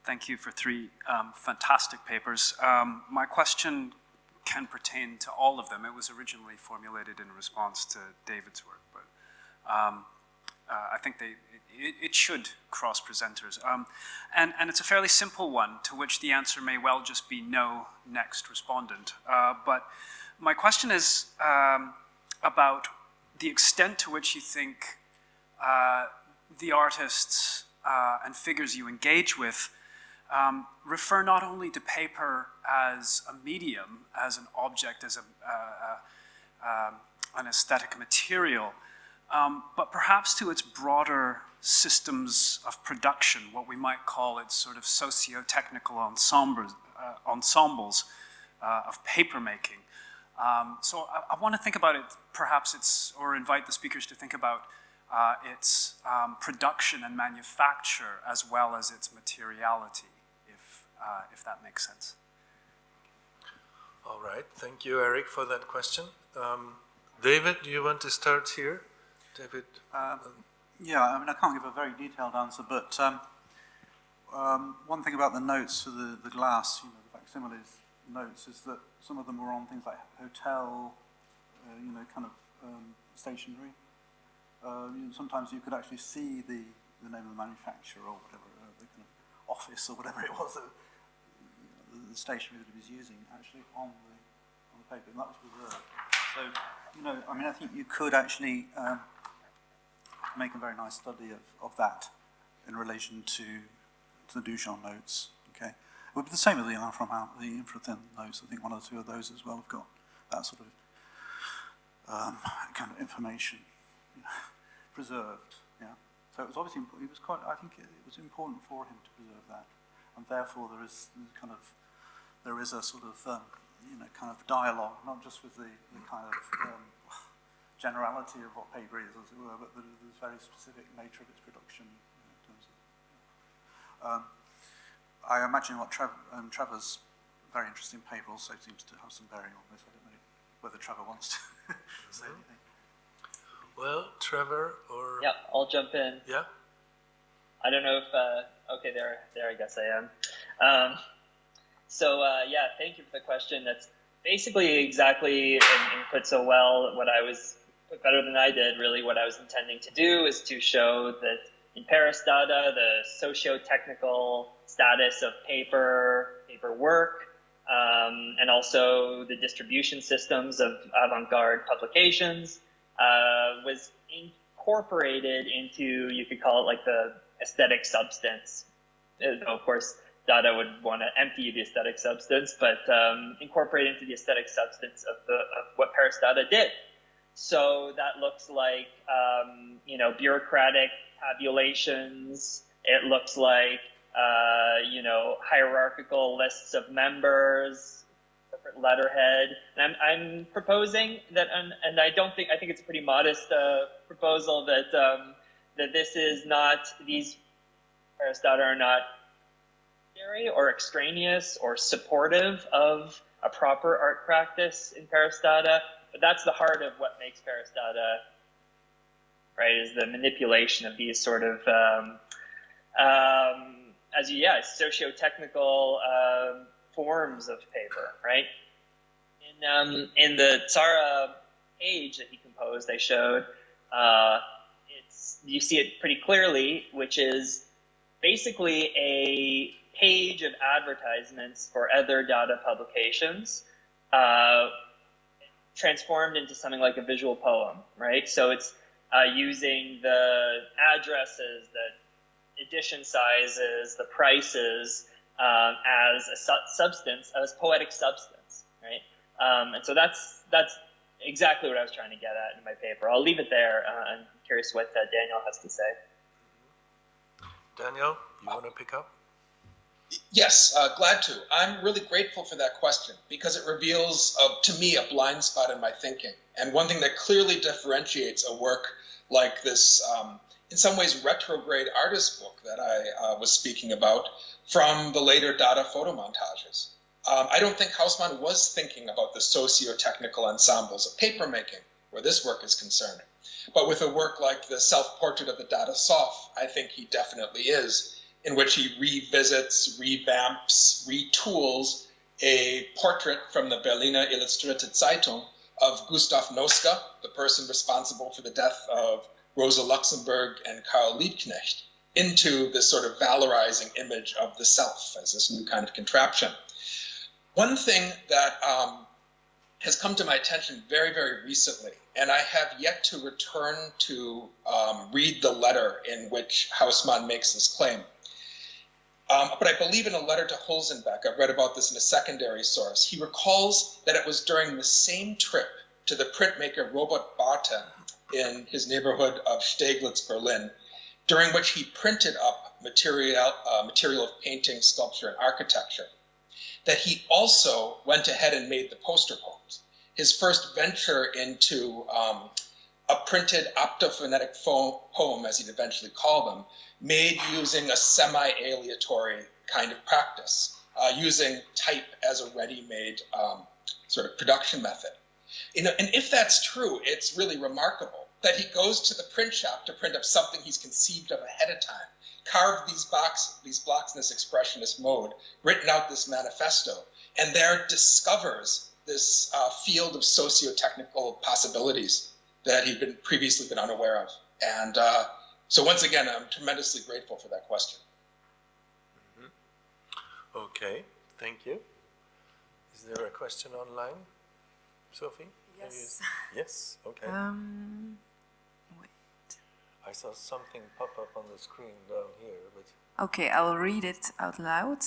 Thank you for 3 fantastic papers. My question can pertain to all of them. It was originally formulated in response to David's work, but I think it should cross presenters. And it's a fairly simple one, to which the answer may well just be no, next respondent. But my question is about the extent to which you think the artists and figures you engage with refer not only to paper as a medium, as an object, as an aesthetic material, but perhaps to its broader systems of production, what we might call its sort of socio-technical ensembles of paper making. So I want to think about it, perhaps or invite the speakers to think about its production and manufacture as well as its materiality, if that makes sense. All right, thank you, Eric, for that question. David, do you want to start here? David? Yeah, I mean, I can't give a very detailed answer, but one thing about the notes for the glass, the facsimiles notes, is that some of them were on things like hotel, kind of stationery. Sometimes you could actually see the name of the manufacturer or whatever, the kind of office or whatever it was. the stationery that he was using actually on the paper, and that was preserved. So, you know, I mean, I think you could actually make a very nice study of that in relation to the Duchamp notes. Okay, it would be the same with the infra-thin notes. I think one or two of those as well have got that sort of kind of information preserved. Yeah. So it was obviously I think it was important for him to preserve that, and therefore there is a sort of kind of dialogue, not just with the kind of generality of what paper is, as it were, but the very specific nature of its production. In terms of, I imagine what Trevor's very interesting paper also seems to have some bearing on this. I don't know whether Trevor wants to say anything. Well, Trevor, or yeah, I'll jump in. Yeah. I don't know if okay, there I guess I am. Yeah, thank you for the question. That's basically exactly and put so well what I was put better than I did. Really, what I was intending to do is to show that in Paris Dada, the socio-technical status of paper work, and also the distribution systems of avant-garde publications was incorporated into, you could call it like the aesthetic substance. Of course, Dada would want to empty the aesthetic substance, but incorporate into the aesthetic substance of what Paris Dada did. So that looks like, bureaucratic tabulations. It looks like, hierarchical lists of members, corporate letterhead. And I'm proposing that, and I think it's a pretty modest proposal that this is not, these Paris Dada are not or extraneous or supportive of a proper art practice in Paris Dada, but that's the heart of what makes Paris Dada, right, is the manipulation of these sort of, socio-technical forms of paper, right? In the Tsara page that he composed, I showed, you see it pretty clearly, which is basically a page of advertisements for other Dada publications, transformed into something like a visual poem, right? So it's using the addresses, the edition sizes, the prices as a substance, as poetic substance, right? And so that's exactly what I was trying to get at in my paper. I'll leave it there. I'm curious what Daniel has to say. Daniel, you want to pick up? Yes, glad to. I'm really grateful for that question because it reveals, to me, a blind spot in my thinking. And one thing that clearly differentiates a work like this, in some ways, retrograde artist book that I was speaking about from the later Dada photo montages. I don't think Haussmann was thinking about the socio-technical ensembles of papermaking, where this work is concerned. But with a work like the self-portrait of the Dada Sof, I think he definitely is, in which he revisits, revamps, retools a portrait from the Berliner Illustrierte Zeitung of Gustav Noska, the person responsible for the death of Rosa Luxemburg and Karl Liebknecht, into this sort of valorizing image of the self as this new kind of contraption. One thing that has come to my attention very, very recently, and I have yet to return to read the letter in which Haussmann makes this claim. But I believe in a letter to Holzenbeck, I've read about this in a secondary source, he recalls that it was during the same trip to the printmaker Robert Barton in his neighborhood of Steglitz, Berlin, during which he printed up material of painting, sculpture, and architecture, that he also went ahead and made the poster poems. His first venture into a printed optophonetic poem, as he'd eventually call them, made using a semi-aleatory kind of practice, using type as a ready-made sort of production method. And if that's true, it's really remarkable that he goes to the print shop to print up something he's conceived of ahead of time, carved these blocks in this expressionist mode, written out this manifesto, and there discovers this field of socio-technical possibilities that he'd previously been unaware of. And so once again, I'm tremendously grateful for that question. Okay, Thank you. Is there a question online, Sophie? Yes. Yes, okay. Wait. I saw something pop up on the screen down here, but... Okay, I'll read it out loud.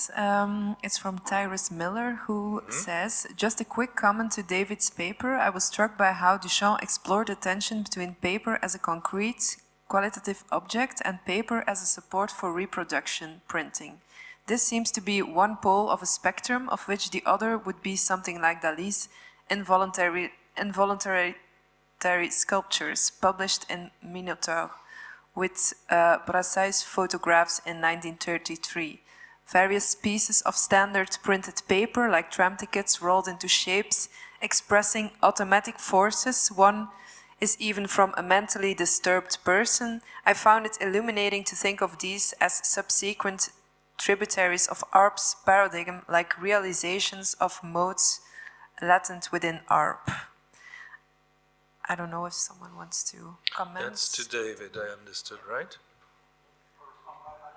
It's from Tyrus Miller, who says, just a quick comment to David's paper. I was struck by how Duchamp explored the tension between paper as a concrete, qualitative object and paper as a support for reproduction, printing. This seems to be one pole of a spectrum, of which the other would be something like Dali's involuntary sculptures, published in Minotaur, with Brassai's photographs in 1933. Various pieces of standard printed paper, like tram tickets, rolled into shapes, expressing automatic forces. One is even from a mentally disturbed person. I found it illuminating to think of these as subsequent tributaries of ARP's paradigm, like realizations of modes latent within ARP. I don't know if someone wants to comment. That's to David, I understood, right? I'm not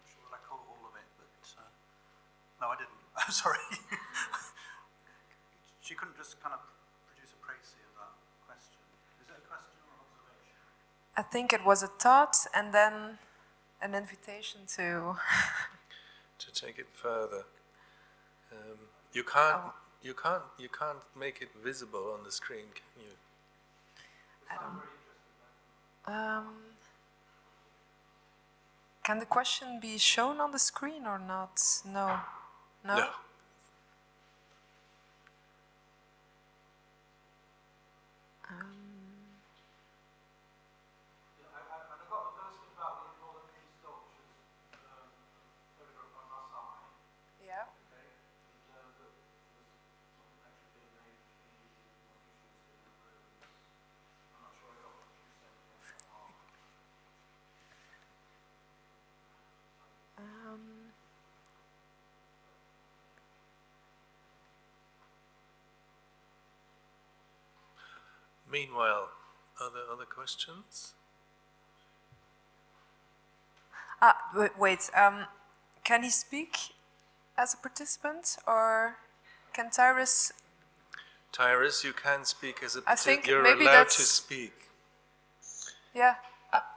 sure what I caught all of it, but no, I didn't. I'm sorry. She couldn't just kind of produce a précis of that question. Is it a question or an observation? I think it was a thought and then an invitation to... to take it further. You can't make it visible on the screen, can you? I don't. Can the question be shown on the screen or not? No. No? No. Yeah. Meanwhile, other questions? Wait. Can he speak as a participant, or can Tyrus? Tyrus, you can speak as a I think participant. You're maybe allowed that's- to speak. Yeah.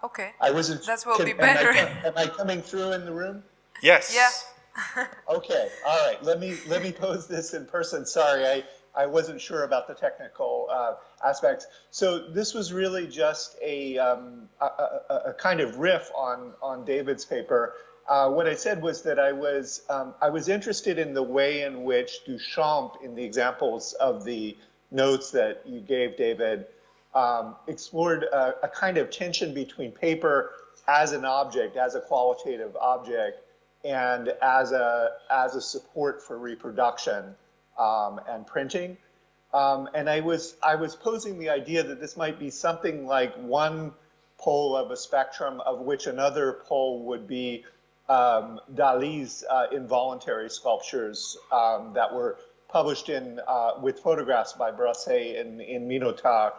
Okay. I wasn't. That will be am better. Am I coming through in the room? Yes. Yeah. Okay. All right. Let me pose this in person. Sorry, I wasn't sure about the technical aspects. So this was really just a kind of riff on David's paper. What I said was that I was interested in the way in which Duchamp, in the examples of the notes that you gave, David, explored a kind of tension between paper as an object, as a qualitative object, and as a support for reproduction and printing. And I was posing the idea that this might be something like one pole of a spectrum, of which another pole would be Dali's involuntary sculptures that were published with photographs by Brassai in Minotaur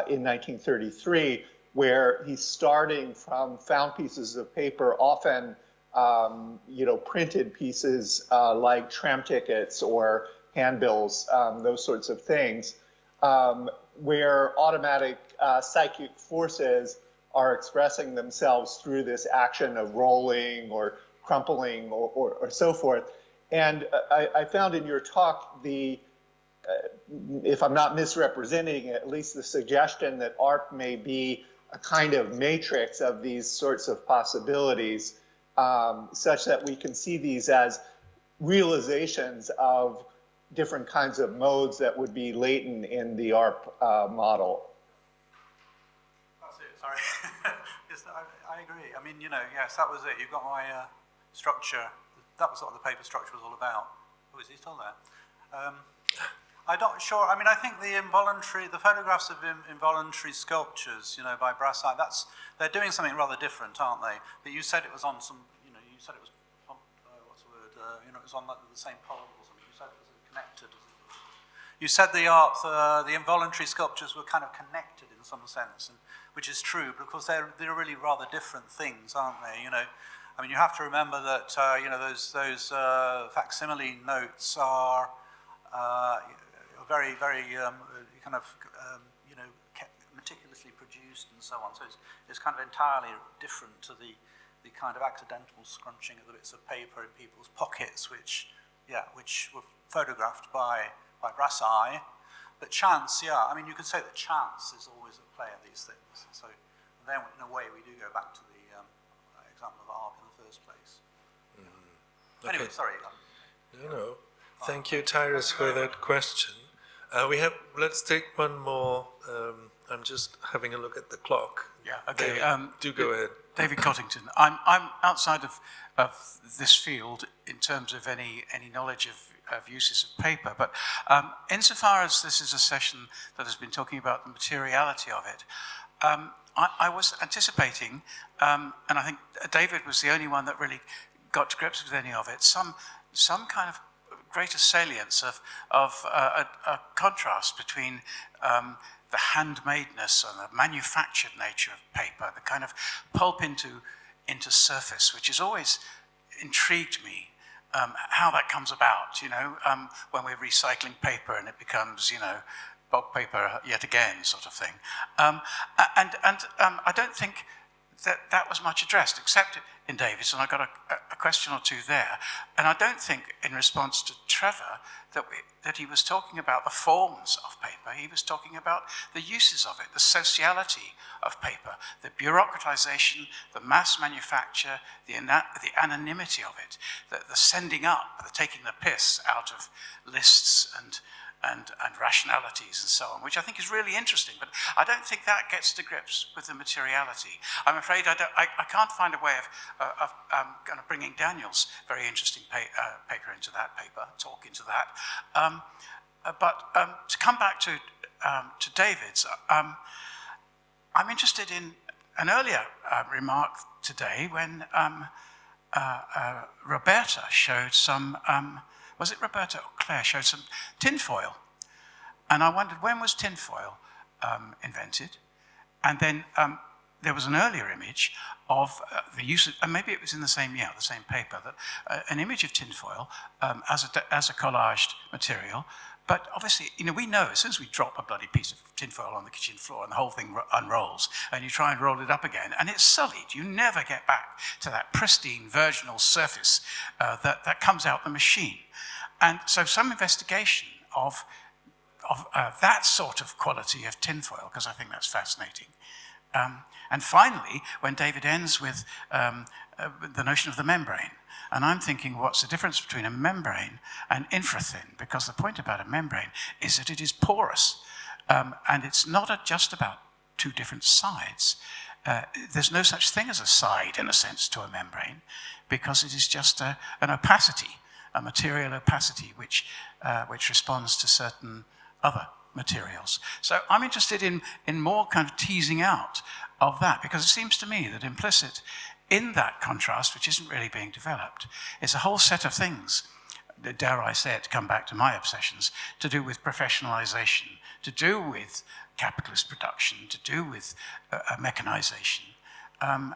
in 1933, where he's starting from found pieces of paper, often printed pieces like tram tickets or handbills, those sorts of things, where automatic psychic forces are expressing themselves through this action of rolling or crumpling or so forth. And I found in your talk if I'm not misrepresenting it, at least the suggestion that ARP may be a kind of matrix of these sorts of possibilities, such that we can see these as realizations of different kinds of modes that would be latent in the ARP model. That's it, sorry. Yes, I agree. I mean, yes, that was it. You've got my structure. That was what the paper structure was all about. Oh, is he still there? I'm not sure. I mean, I think the photographs of involuntary sculptures, by Brassai, they're doing something rather different, aren't they? But you said it was on some, you said it was on, what's the word? It was on the same pole or something. You said it was connected. You said the involuntary sculptures were kind of connected in some sense, which is true, but of course they're really rather different things, aren't they? I mean, you have to remember that those facsimile notes are very, very kind of meticulously produced and so on. So it's kind of entirely different to the kind of accidental scrunching of the bits of paper in people's pockets, which were photographed by brass eye. But chance, I mean, you could say that chance is always at play in these things. So then, in a way, we do go back to the example of art in the first place. Mm-hmm. Okay. Anyway, sorry. No. Thank you, Tyrus, for that question. Let's take one more. I'm just having a look at the clock. Yeah. Okay. David, do go ahead. David Cottington. I'm outside of this field in terms of any knowledge of uses of paper, but insofar as this is a session that has been talking about the materiality of it, I was anticipating, and I think David was the only one that really got to grips with any of it, some kind of greater salience of a contrast between the handmadeness and the manufactured nature of paper, the kind of pulp into surface, which has always intrigued me, how that comes about, when we're recycling paper and it becomes, bog paper yet again, sort of thing. And I don't think that was much addressed, except in David's, and I got a question or two there. And I don't think, in response to Trevor, that he was talking about the forms of paper. He was talking about the uses of it, the sociality of paper, the bureaucratization, the mass manufacture, the anonymity of it, the sending up, the taking the piss out of lists and rationalities and so on, which I think is really interesting, but I don't think that gets to grips with the materiality. I'm afraid I can't find a way of kind of bringing Daniel's very interesting paper into that talk into that. But to come back to David's, I'm interested in an earlier remark today when Roberta showed some, was it Roberta or Claire showed some tinfoil? And I wondered, when was tinfoil invented? And then there was an earlier image of the use of, and maybe it was in the same paper, that an image of tinfoil as a collaged material. But obviously, we know as soon as we drop a bloody piece of tinfoil on the kitchen floor and the whole thing unrolls, and you try and roll it up again, and it's sullied. You never get back to that pristine, virginal surface that comes out the machine. And so some investigation of that sort of quality of tinfoil, because I think that's fascinating. And finally, when David ends with the notion of the membrane, and I'm thinking, what's the difference between a membrane and infrathin? Because the point about a membrane is that it is porous, and it's not just about two different sides. There's no such thing as a side, in a sense, to a membrane, because it is just an opacity, a material opacity, which responds to certain other materials. So I'm interested in more kind of teasing out of that, because it seems to me that implicit in that contrast, which isn't really being developed, is a whole set of things, dare I say it, to come back to my obsessions, to do with professionalization, to do with capitalist production, to do with mechanization,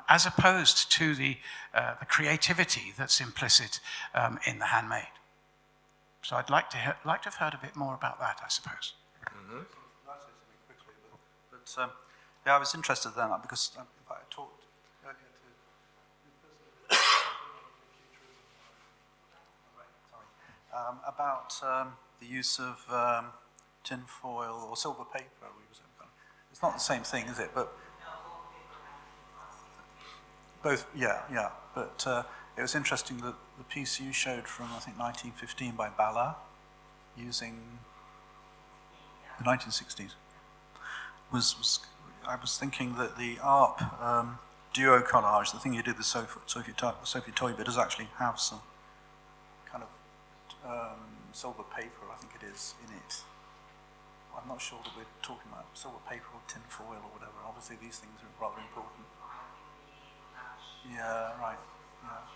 as opposed to the creativity that's implicit in the handmade. So I'd like to have heard a bit more about that, I suppose. Mm-hmm. But I was interested then because I talked earlier to about the use of tinfoil or silver paper. It's not the same thing, is it? But both, yeah. But it was interesting that the piece you showed from, I think, 1915 by Bala, using the 1960s, I was thinking that the ARP duo collage, the thing you did with Sophie Toiber, does actually have some kind of silver paper, I think it is, in it. I'm not sure that we're talking about silver paper or tin foil or whatever. Obviously these things are rather important. Yeah, right. Yeah.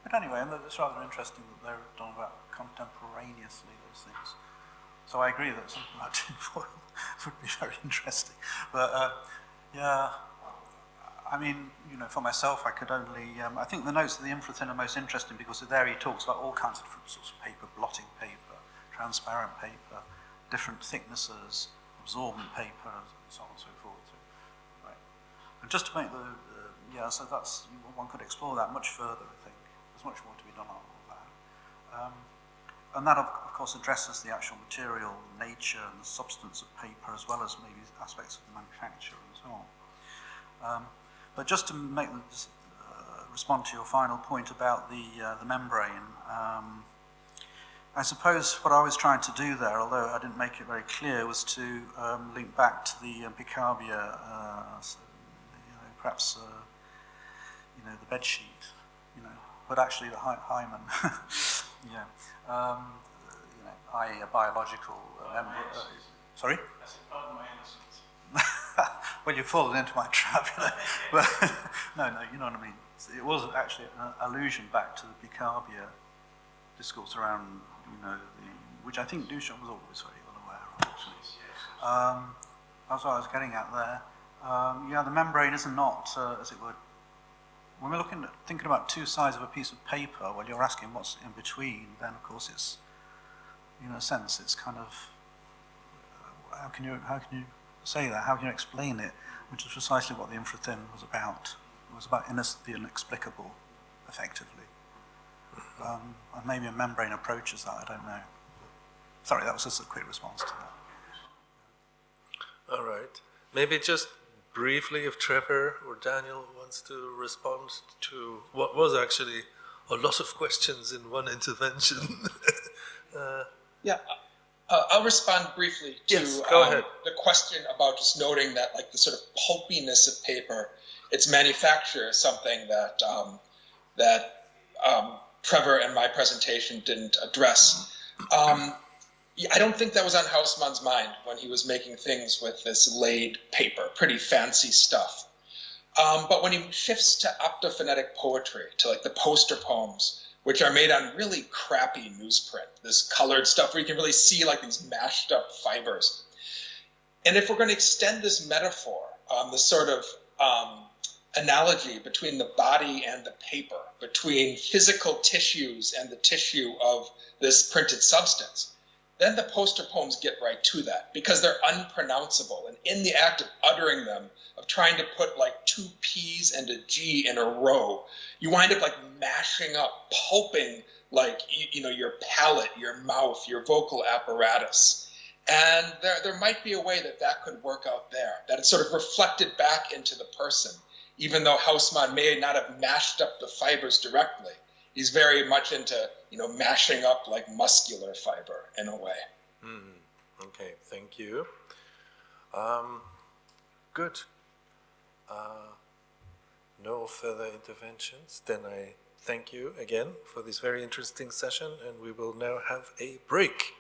But anyway, and it's rather interesting that they're done about contemporaneously, those things. So I agree that something like tinfoil would be very interesting. But yeah, I mean, you know, for myself, I could only, I think the notes of the infrathin are most interesting because there he talks about all kinds of different sorts of paper, blotting paper, transparent paper, different thicknesses, absorbent paper, and so on and so forth. Right. And just to make yeah, so that's, one could explore that much further, I think. There's much more to be done on all that. And that, of course, addresses the actual material nature and the substance of paper, as well as maybe aspects of the manufacture and so on. But just to make respond to your final point about the membrane, I suppose what I was trying to do there, although I didn't make it very clear, was to link back to the BePAPER, perhaps the bed sheet, but actually the hymen, yeah, i.e. a biological membrane. Sorry? Pardon my innocence. Well, you've fallen into my trap, but no, you know what I mean. It was actually an allusion back to the BePAPER discourse around, which I think Duchamp was always very well aware of, actually. That's what I was getting at there. Yeah, the membrane is not, as it were, when we're thinking about two sides of a piece of paper, when you're asking what's in between, then of course it's, in a sense, it's kind of, how can you say that? How can you explain it? Which is precisely what the infrathin was about. It was about the inexplicable, effectively. And maybe a membrane approaches that, I don't know. Sorry, that was just a quick response to that. All right. Maybe just briefly, if Trevor or Daniel wants to respond to what was actually a lot of questions in one intervention. Yeah, I'll respond briefly to the question about just noting that, like, the sort of pulpiness of paper, its manufacture is something that Trevor and my presentation didn't address. I don't think that was on Haussmann's mind when he was making things with this laid paper, pretty fancy stuff. But when he shifts to optophonetic poetry, to like the poster poems, which are made on really crappy newsprint, this colored stuff where you can really see like these mashed up fibers. And if we're going to extend this metaphor, this sort of analogy between the body and the paper, between physical tissues and the tissue of this printed substance, then the poster poems get right to that because they're unpronounceable. And in the act of uttering them, of trying to put like two P's and a G in a row, you wind up like mashing up, pulping like, your palate, your mouth, your vocal apparatus. And there might be a way that could work out there, that it's sort of reflected back into the person, even though Haussmann may not have mashed up the fibers directly. He's very much into, mashing up like muscular fiber in a way. Okay, thank you. Good. No further interventions. Then I thank you again for this very interesting session, and we will now have a break.